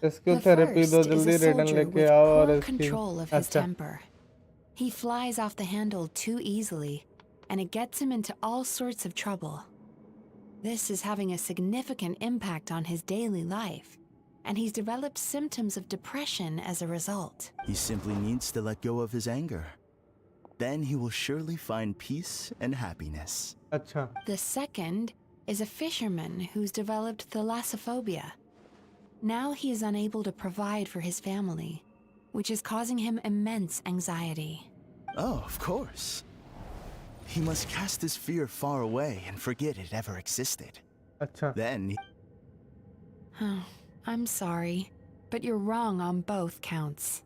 इसको The therapy दो first is जल्दी a रेडन soldier लेके with आओ और poor इसकी control of his अच्छा temper. He flies off the handle too easily, and it gets him into all sorts of trouble. This is having a significant impact on his daily life, and he's developed symptoms of depression as a result. He simply needs to let go of his anger. Then he will surely find peace and happiness. अच्छा The second is a fisherman who's developed thalassophobia. Now he is unable to provide for his family, which is causing him immense anxiety. Oh, of course. He must cast his fear far away and forget it ever existed. अच्छा Then, I'm sorry, but you're wrong on both counts.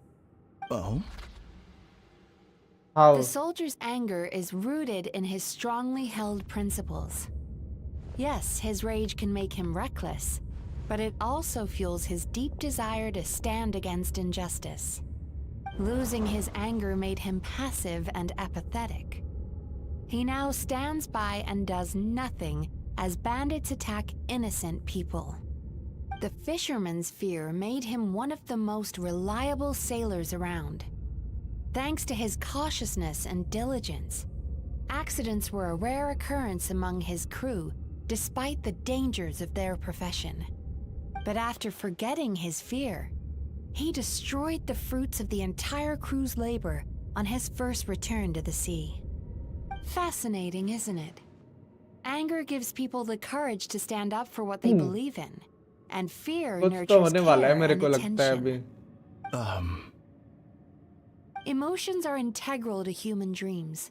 oh, how The soldier's anger is rooted in his strongly held principles. Yes, his rage can make him reckless, but it also fuels his deep desire to stand against injustice. Losing his anger made him passive and apathetic. He now stands by and does nothing as bandits attack innocent people. The fisherman's fear made him one of the most reliable sailors around. Thanks to his cautiousness and diligence, accidents were a rare occurrence among his crew despite the dangers of their profession. But after forgetting his fear, he destroyed the fruits of the entire crew's labor on his first return to the sea. Fascinating, isn't it? Anger gives people the courage to stand up for what they believe in, and fear कुछ तो nurtures होने वाला है care मेरे and को लगता है attention. अभी Emotions are integral to human dreams,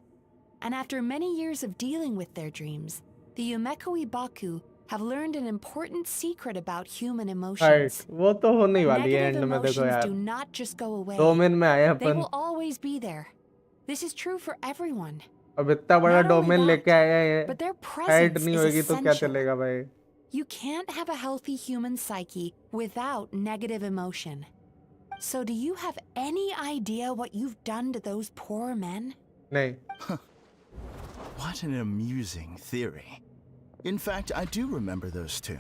and after many years of dealing with their dreams, the Yumekoi Baku have learned an important secret about human right emotions. वो तो होने ही वाली है Negative एंड में देखो emotions do यार not just go away. 2 minute में आए They upon will always be there. This is true for everyone. अब इतना बड़ा Not only डोमेन that, लेके आया है but their हाइट presence नहीं is होगी तो क्या essential. चलेगा भाई You can't have a healthy human psyche without negative emotion. So do you have any idea what you've done to those poor men? नहीं what an amusing theory. In fact, I do remember those two.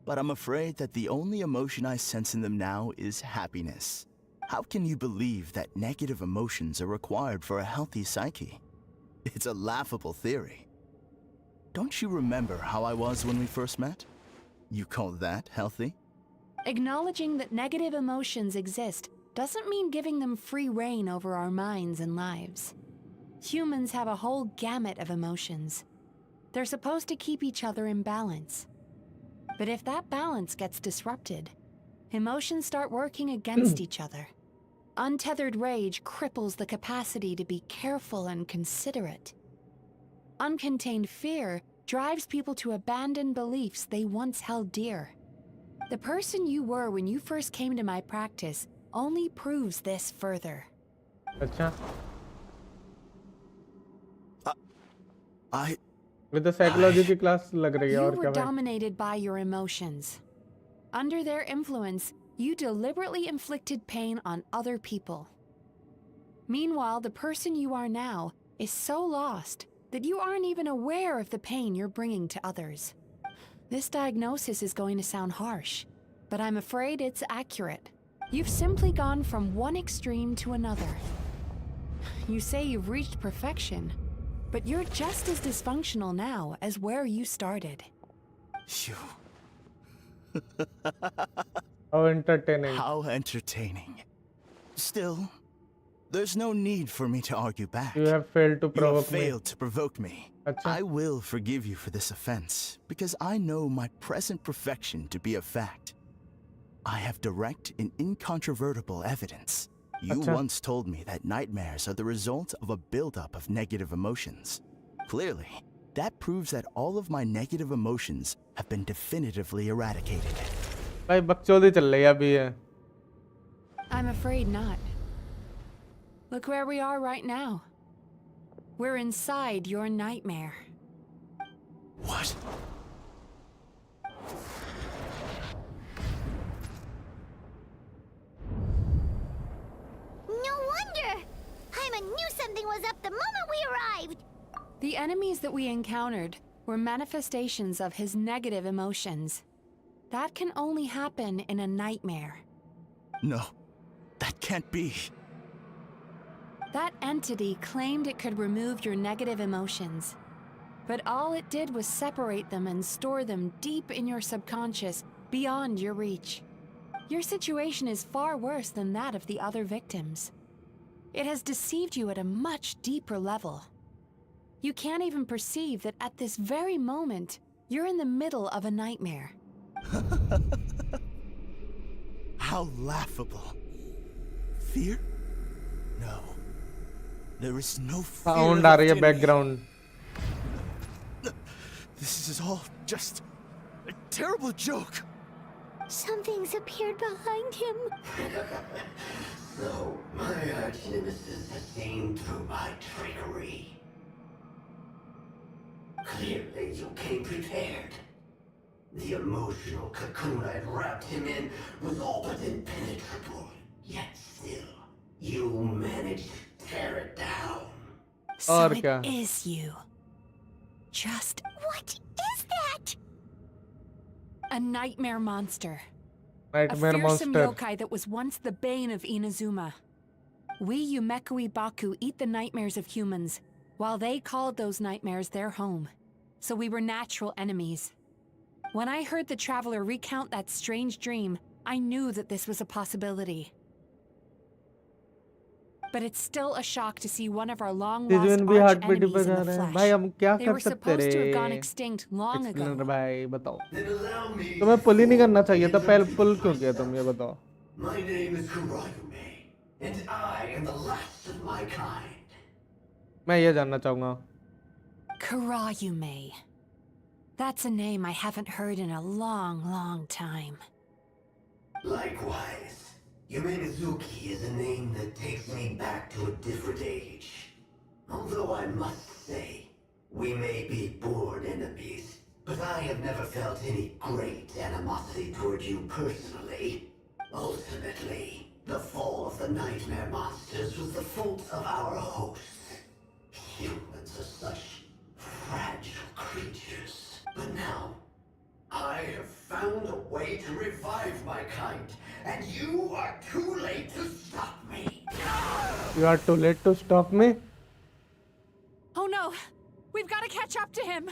But I'm afraid that the only emotion I sense in them now is happiness. How can you believe that negative emotions are required for a healthy psyche? It's a laughable theory. Don't you remember how I was when we first met? You call that healthy? Acknowledging that negative emotions exist doesn't mean giving them free rein over our minds and lives. Humans have a whole gamut of emotions. They're supposed to keep each other in balance. But if that balance gets disrupted, emotions start working against each other. Untethered rage cripples the capacity to be careful and considerate. Uncontained fear drives people to abandon beliefs they once held dear. The person you were when you first came to my practice only proves this further. अच्छा I ये तो psychology की class लग रही है You और were क्या भाई dominated by your emotions. Under their influence, you deliberately inflicted pain on other people. Meanwhile, the person you are now is so lost that you aren't even aware of the pain you're bringing to others. This diagnosis is going to sound harsh, but I'm afraid it's accurate. You've simply gone from one extreme to another. You say you've reached perfection, but you're just as dysfunctional now as where you started. Phew. How entertaining. How entertaining. Still, there's no need for me to argue back. You have failed to You have provoke me. failed to provoke me. Acha. I will forgive you for this offense, because I know my present perfection to be a fact. I have direct and incontrovertible evidence. You Acha. once told me that nightmares are the result of a buildup of negative emotions. Clearly, that proves that all of my negative emotions have been definitively eradicated. भाई बकचोदी चल रही है अभी ये. I'm afraid not. Look where we are right now. We're inside your nightmare. What? No wonder! Paimon knew something was up the moment we arrived! The enemies that we encountered were manifestations of his negative emotions. That can only happen in a nightmare. No, that can't be. That entity claimed it could remove your negative emotions. But all it did was separate them and store them deep in your subconscious, beyond your reach. Your situation is far worse than that of the other victims. It has deceived you at a much deeper level. You can't even perceive that at this very moment, you're in the middle of a nightmare. How laughable. Fear? No. There is no fear Sound left आ रही है in me. background. This is all just a terrible joke. Something's appeared behind him. So, my arch-nemesis has seen through my trickery. Clearly, you came prepared. The emotional cocoon I'd wrapped him in was all but impenetrable. Yet still, you managed to tear it down. So और it क्या? is you. Just What is that? a nightmare monster. Nightmare A fearsome monster. yokai that was once the bane of Inazuma. We Yumekui Baku eat the nightmares of humans, while they called those nightmares their home. So we were natural enemies. When I heard the traveler recount that strange dream, I knew that this was a possibility. But it's still a shock to see one of our long-lost season भी arch heart beat पे enemies in जा the रहे हैं. flesh. भाई हम क्या They कर were सकते supposed to have gone रे? extinct long ago. एक्सप्लेनर भाई बताओ. Then allow me. तुम्हें पुल ही नहीं करना चाहिए था. पहले पुल क्यों किया तुम ये बताओ. My name is Kurayume, and I am the last of my kind. मैं ये जानना चाहूँगा. Kurayume. That's a name I haven't heard in a long, long time. Likewise, Yumenazuki is a name that takes me back to a different age. Although I must say, we may be born enemies, but I have never felt any great animosity toward you personally. Ultimately, the fall of the nightmare monsters was the fault of our hosts. Humans are such fragile creatures. But now, I have found a way to revive my kind, and you are too late to stop me. You are too late to stop me. Oh no! We've got to catch up to him!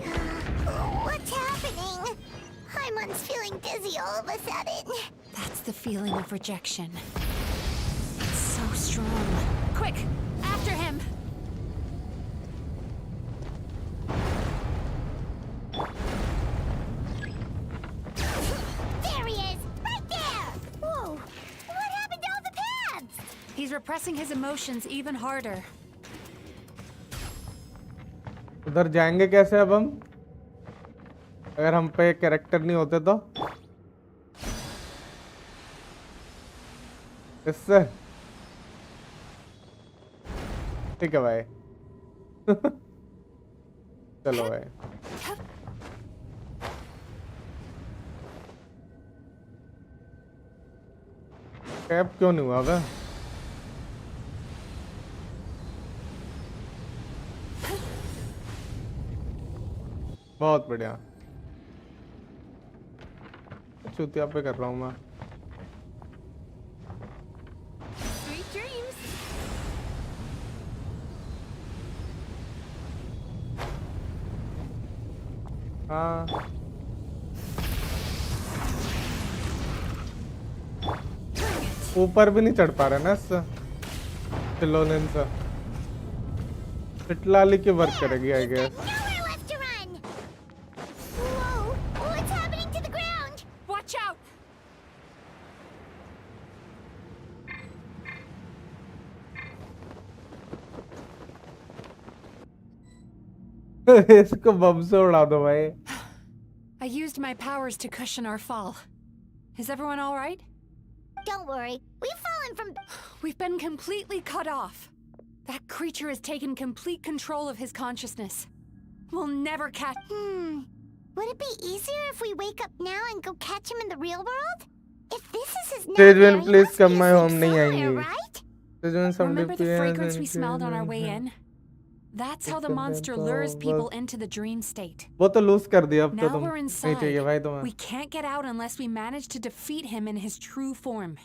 What's happening? Paimon's feeling dizzy all of a sudden. That's the feeling of rejection. It's so strong. Quick! After him! There he is! Right there! Whoa! What happened to all the pads? He's repressing his emotions even harder. उधर जाएंगे कैसे अब हम? अगर हम पे character नहीं होते तो? इससे? ठीक है भाई. चलो भाई. कैप क्यों नहीं हुआ बे? बहुत बढ़िया। चुतिया पे कर रहा हूँ मैं। Sweet dreams. हाँ ऊपर भी नहीं चढ़ पा रहे ना इससे चिल्लोनेन से। पिटलाली की वर्क करेगी I guess. Nowhere left to run. Whoa! What's happening to the ground? Watch out! इसको बम से उड़ा दो भाई। I used my powers to cushion our fall. Is everyone all right? Don't worry, we've fallen from. We've been completely cut off. That creature has taken complete control of his consciousness. We'll never catch. Would it be easier if we wake up now and go catch him in the real world? If this is his Sejwen, nightmare, he please must come be my asleep home नहीं somewhere, आएंगी। right? Sejwen, some Remember the DPS fragrance we and smelled on our way in? That's how the monster lures people into the dream state. वो तो loose कर दिया अब तो Now तुम we're नहीं चाहिए भाई inside. तुम्हें। We can't get out unless we manage to defeat him in his true form.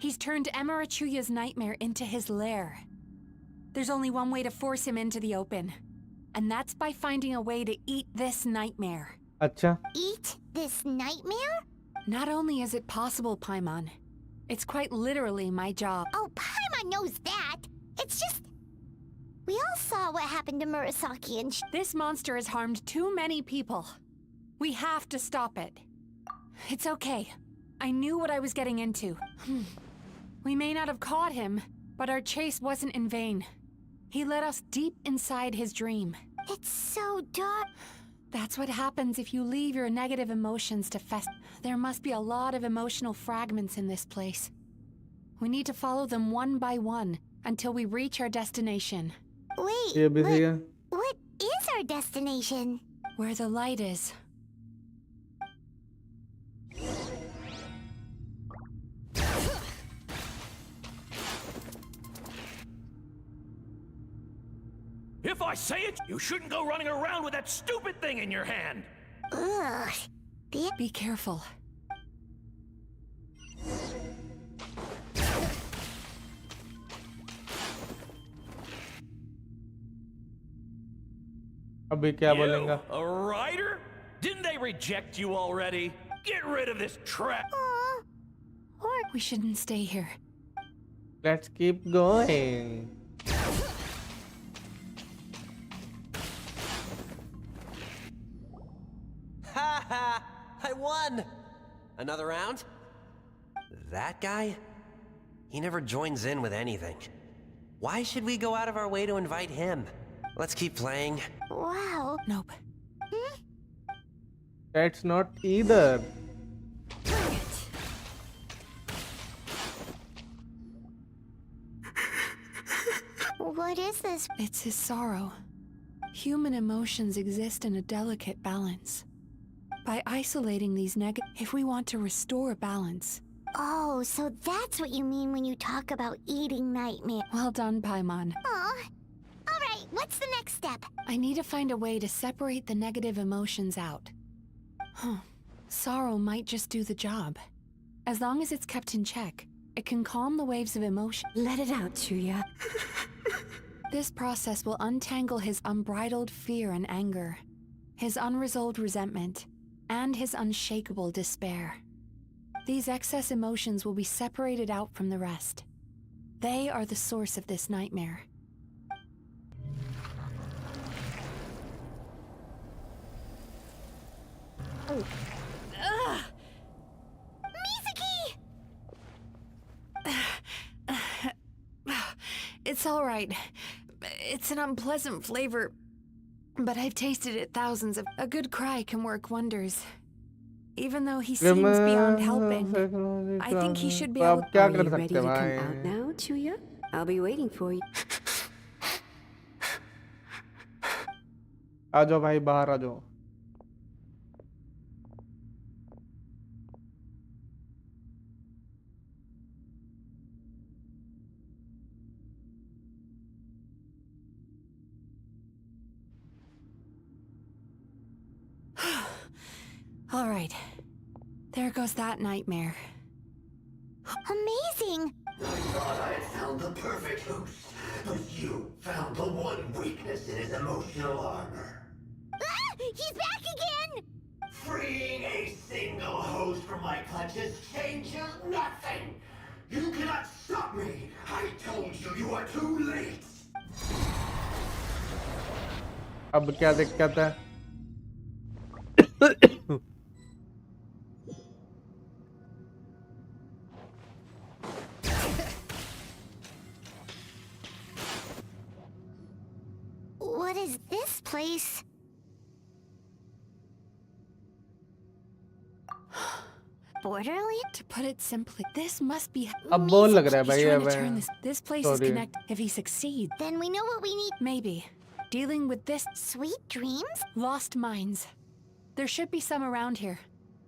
He's turned Emarachuya's nightmare into his lair. There's only one way to force him into the open, and that's by finding a way to eat this nightmare. अच्छा Eat this nightmare? Not only is it possible, Paimon, it's quite literally my job. Oh, Paimon knows that. It's just. We all saw what happened to Murasaki and This monster has harmed too many people. We have to stop it. It's okay. I knew what I was getting into. We may not have caught him, but our chase wasn't in vain. He led us deep inside his dream. It's so dark. That's what happens if you leave your negative emotions to fester. There must be a lot of emotional fragments in this place. We need to follow them one by one until we reach our destination. Wait, ये भी सही है। what is our destination? Where the light is. If I say it, you shouldn't go running around with that stupid thing in your hand. Ugh. Be careful. अभी क्या बोलेंगा? A rider? Didn't they reject you already? Get rid of this trap. We shouldn't stay here. Let's keep going. Ha ha! I won! Another round? That guy? He never joins in with anything. Why should we go out of our way to invite him? Let's keep playing. Wow. Nope. That's not either. What is this? It's his sorrow. Human emotions exist in a delicate balance. By isolating these if we want to restore balance. Oh, so that's what you mean when you talk about eating nightmare. Well done, Paimon. Aw. Alright, what's the next step? I need to find a way to separate the negative emotions out. Sorrow might just do the job. As long as it's kept in check, it can calm the waves of emotion. Let it out, Chuya. This process will untangle his unbridled fear and anger, his unresolved resentment, and his unshakable despair. These excess emotions will be separated out from the rest. They are the source of this nightmare. Oh. Ugh! Mizuki! It's all right. It's an unpleasant flavor, but I've tasted it thousands of. A good cry can work wonders. Even though he seems beyond helping, I think he should be able. क्या Are कर you ready सकते to come भाई? out now, Chuya? I'll be waiting for you. आ जाओ भाई बाहर आ जाओ। All right. There goes that nightmare. Amazing! I thought I had found the perfect host, but you found the one weakness in his emotional armor. Ah! He's back again! Freeing a single host from my clutches changes nothing! You cannot stop me! I told you you are too late! अब क्या दिक्कत है? What is this place? Borderland? To put it simply, this must be. अब बोल लग रहा है He's भाई trying अब to turn this place is Sorry. connected. If he succeeds, Then we know what we need. maybe dealing with this Sweet dreams? lost mines. There should be some around here,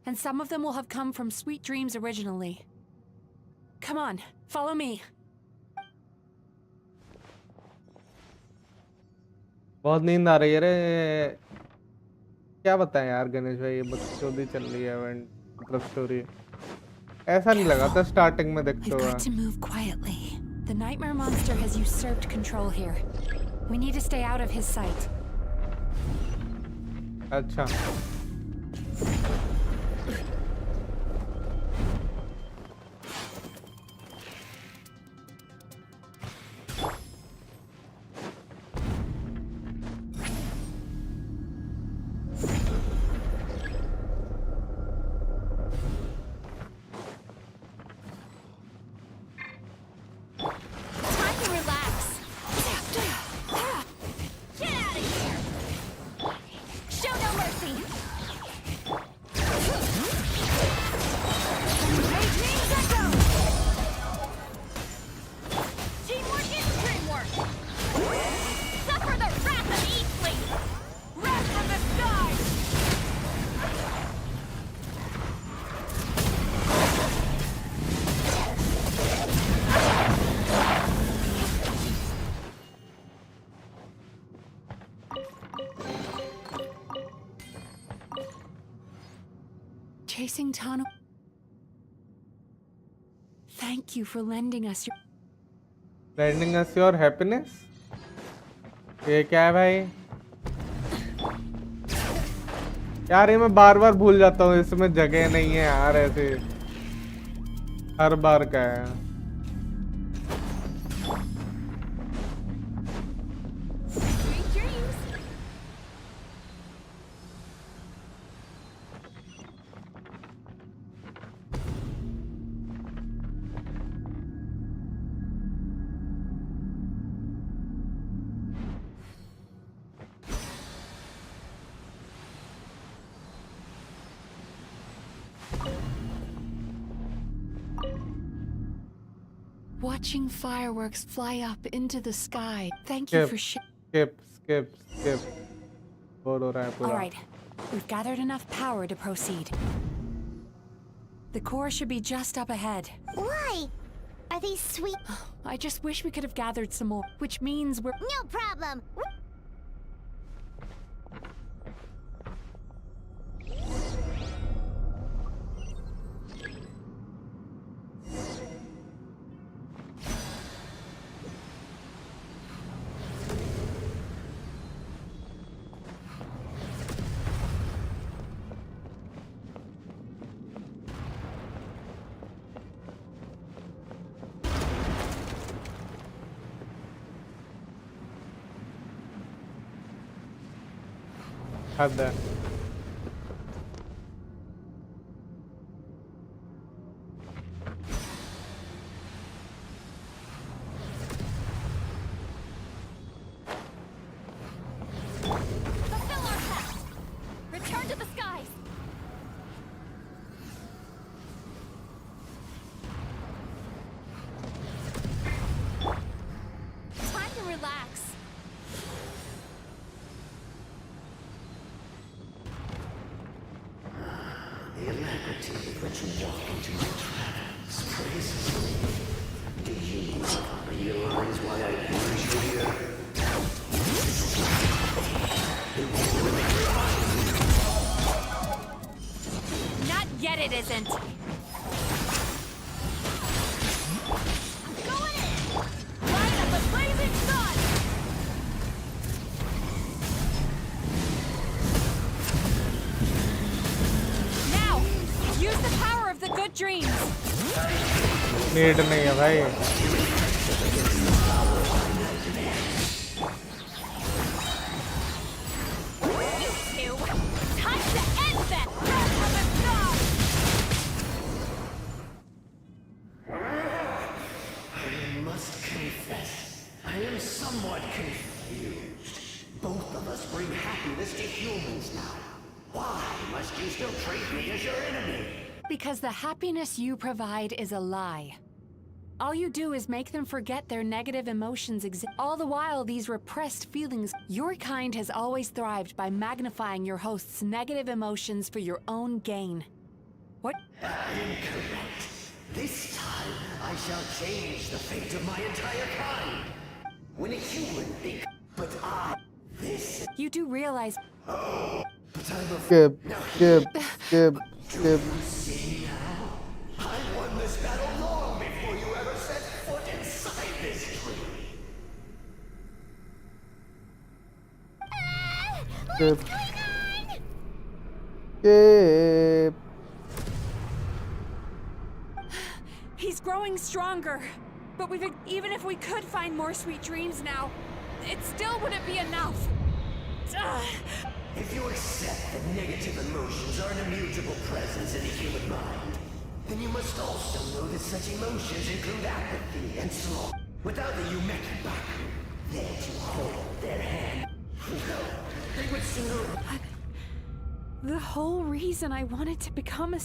and some of them will have come from Sweet Dreams originally. Come on, follow me. बहुत नींद आ रही है रे. क्या बताएं यार गणेश भाई, ये बकचोदी चल रही है इवेंट मतलब स्टोरी. ऐसा नहीं लगा था स्टार्टिंग में देखते We've हुए. got to move quietly. The nightmare monster has usurped control here. We need to stay out of his sight. अच्छा. Time to relax. Get out of here! Show no mercy! Daydreams echo! Teamwork is dreamwork! Suffer the wrath of Eastling! Wrath from the skies! Chasing tunnel. Thank you for lending us your. Lending us your happiness. ये क्या है भाई? यार ये मैं बार बार भूल जाता हूँ, इसमें जगह नहीं है यार, ऐसे हर बार का है. Sweet dreams! Watching fireworks fly up into the sky. Thank you for skip. Bore हो रहा है पूरा. All right, we've gathered enough power to proceed. The core should be just up ahead. Why? Are these sweet? I just wish we could have gathered some more, which means we're. No problem! हद है. Fulfill our task! Return to the skies! Time to relax. The alacrity with which you walk into my travels praises me. Do you realize why I brought you here? it isn't. Going in! Light up a blazing sun! Now, use the power of the good dreams. Need नहीं है भाई. You two, time to end that wrath of the gods! I must confess, I am somewhat confused. Both of us bring happiness to humans now. Why must you still treat me as your enemy? Because the happiness you provide is a lie. All you do is make them forget their negative emotions exist. All the while, these repressed feelings, your kind has always thrived by magnifying your host's negative emotions for your own gain. What? Incorrect. This time, I shall change the fate of my entire kind. When a human thinks, but this... You do realize... Oh, but I'm a... Skip. See now? I won this battle long before you ever set foot inside this tree. What's going on? He's growing stronger. But even if we could find more sweet dreams now, it still wouldn't be enough. If you accept that negative emotions are an immutable presence in the human mind, then you must also know that such emotions include apathy and sloth. Without the Yumekibaku there to hold their hand, they would sooner... The whole reason I wanted to become a...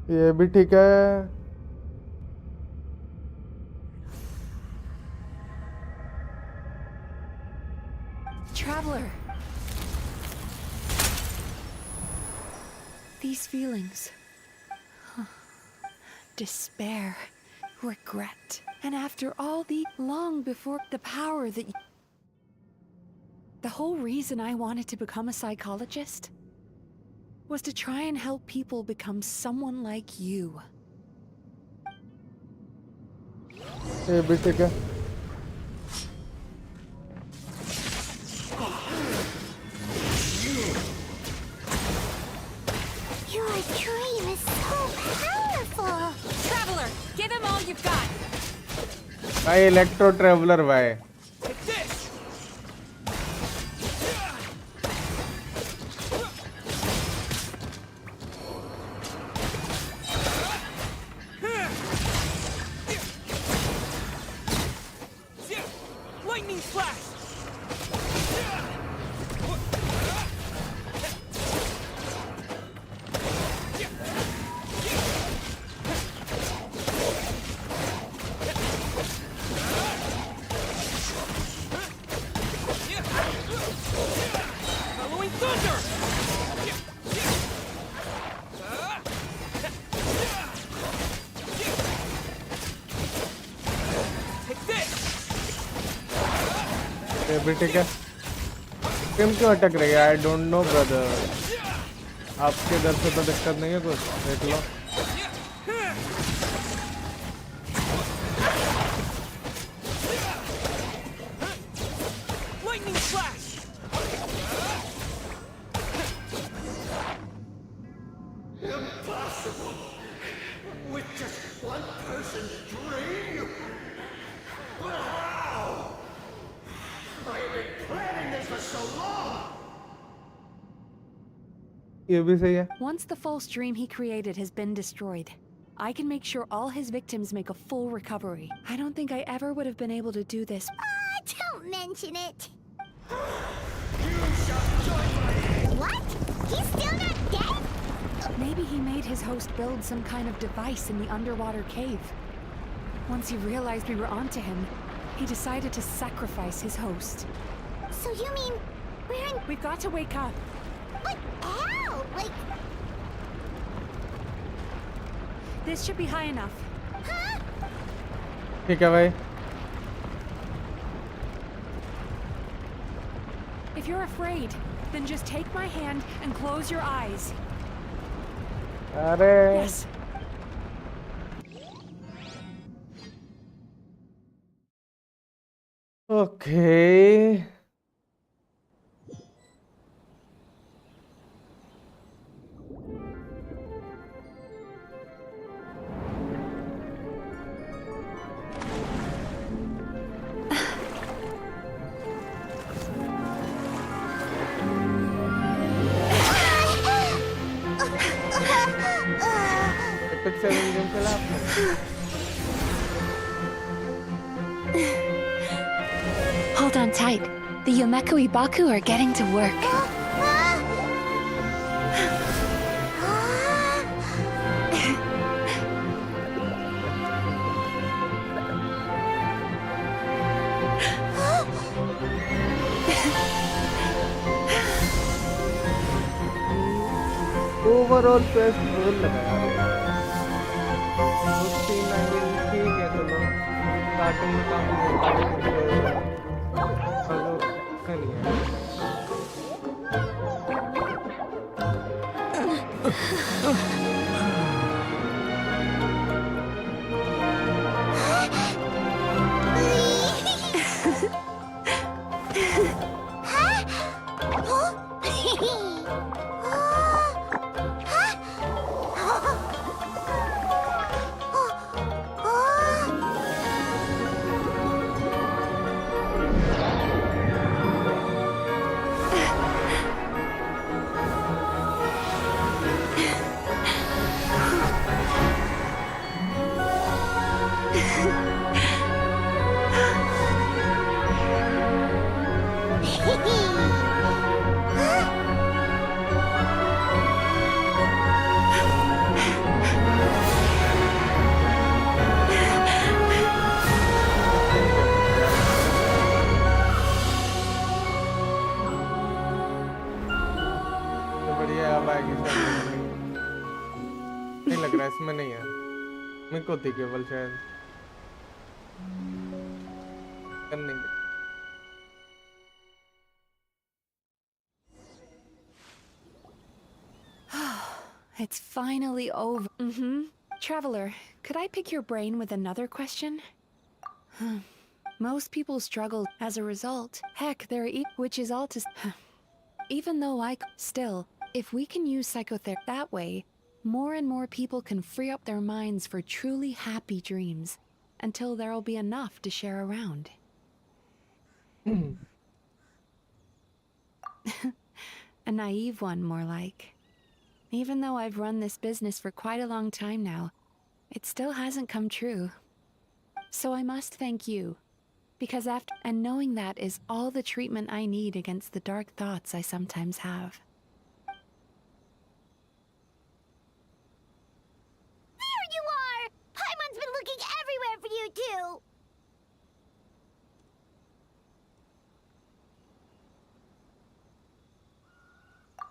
ये भी ठीक है. Traveler. These feelings. Despair. Regret. And after all long before the power that the whole reason I wanted to become a psychologist was to try and help people become someone like you. ये भी ठीक है. Your dream is so powerful! Traveler, give him all you've got! भाई electro traveller भाई. Lightning flash! Following thunder! Take this! ये भी ठीक है. टीम क्यों अटक रही है? I don't know brother. आपके इधर से तो दिक्कत नहीं है कुछ? देख लो. Lightning flash! Impossible! With just one person's dream? But how? I have been planning this for so long! ये भी सही है. Once the false dream he created has been destroyed, I can make sure all his victims make a full recovery. I don't think I ever would have been able to do this. Don't mention it! You shall join my... What? He's still not dead? Maybe he made his host build some kind of device in the underwater cave. Once he realized we were onto him, he decided to sacrifice his host. So you mean we're in... We've got to wake up. But how? Like... This should be high enough. Huh? ठीक है भाई. If you're afraid, then just take my hand and close your eyes. अरे Yes. Okay. Epic 7 game खेला आपने? Hold on tight. The Yomekui Baku are getting to work. Overall best role लगा यार। उस scene में ठीक है, चलो स्टार्टिंग में काफी होता है तो नहीं है। नहीं लग रहा इसमें नहीं है, मेरे को थी केवल शायद करने के। It's finally over. Traveler, could I pick your brain with another question? Most people struggle as a result. Heck, which is all to... Even though still, if we can use psychotherapy that way, more and more people can free up their minds for truly happy dreams, until there'll be enough to share around. A naive one, more like. Even though I've run this business for quite a long time now, it still hasn't come true. So I must thank you, because and knowing that is all the treatment I need against the dark thoughts I sometimes have. There you are! Paimon's been looking everywhere for you, too!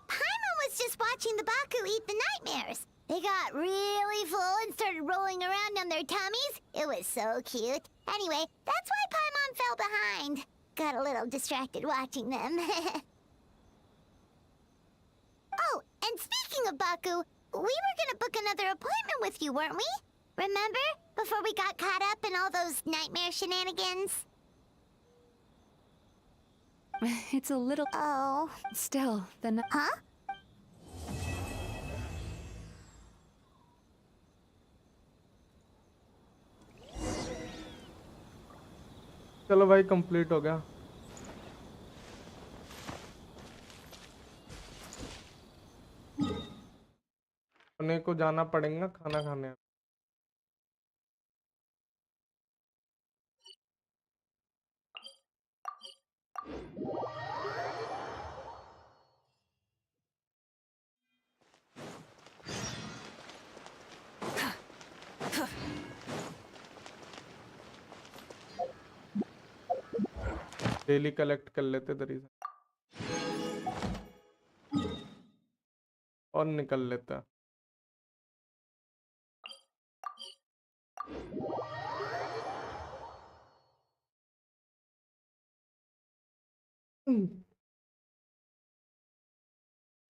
Paimon was just watching the Baku eat the nightmares. They got really full and started rolling around on their tummies. It was so cute. Anyway, that's why Paimon fell behind. Got a little distracted watching them. Oh, and speaking of Baku, we were gonna book another appointment with you, weren't we? Remember? Before we got caught up in all those nightmare shenanigans? It's a little... Oh. Still, the... Huh? चलो भाई complete हो गया। अपने को जाना पड़ेगा खाना खाने। डेली कलेक्ट कर लेते तरीके और निकल लेता।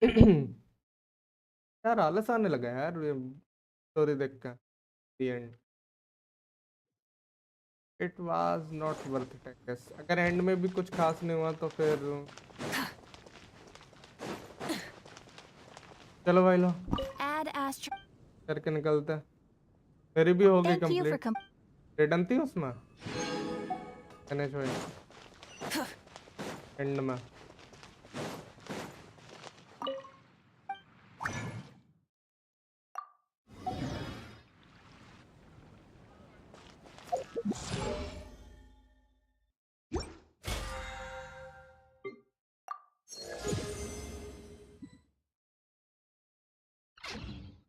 यार आलस आने लगा यार ये स्टोरी देख कर दी and it was not worth it I guess अगर एंड में भी कुछ खास नहीं हुआ तो फिर चलो भाई लो Add astro. करके निकलते हैं मेरी भी हो गई Thank you for complete return थी उसमें फिनिश हुई एंड में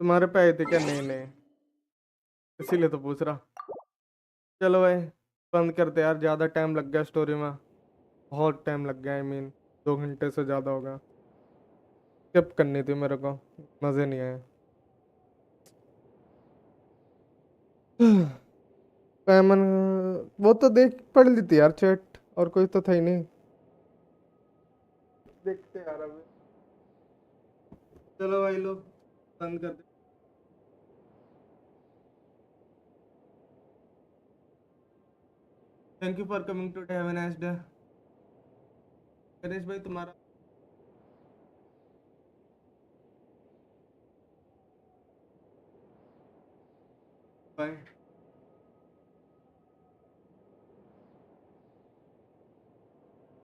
तुम्हारे पे आए थे क्या नहीं नहीं इसीलिए तो पूछ रहा चलो भाई बंद करते यार ज़्यादा टाइम लग गया स्टोरी में बहुत टाइम लग गया आई मीन 2 घंटे से ज़्यादा होगा स्किप करनी थी मेरे को मज़े नहीं आए पैमन वो तो देख पढ़ ली थी यार चैट और कोई तो था ही नहीं देखते यार अभी चलो भाई लोग बंद कर दे thank you for coming to have a nice day Ganesh भाई तुम्हारा बाय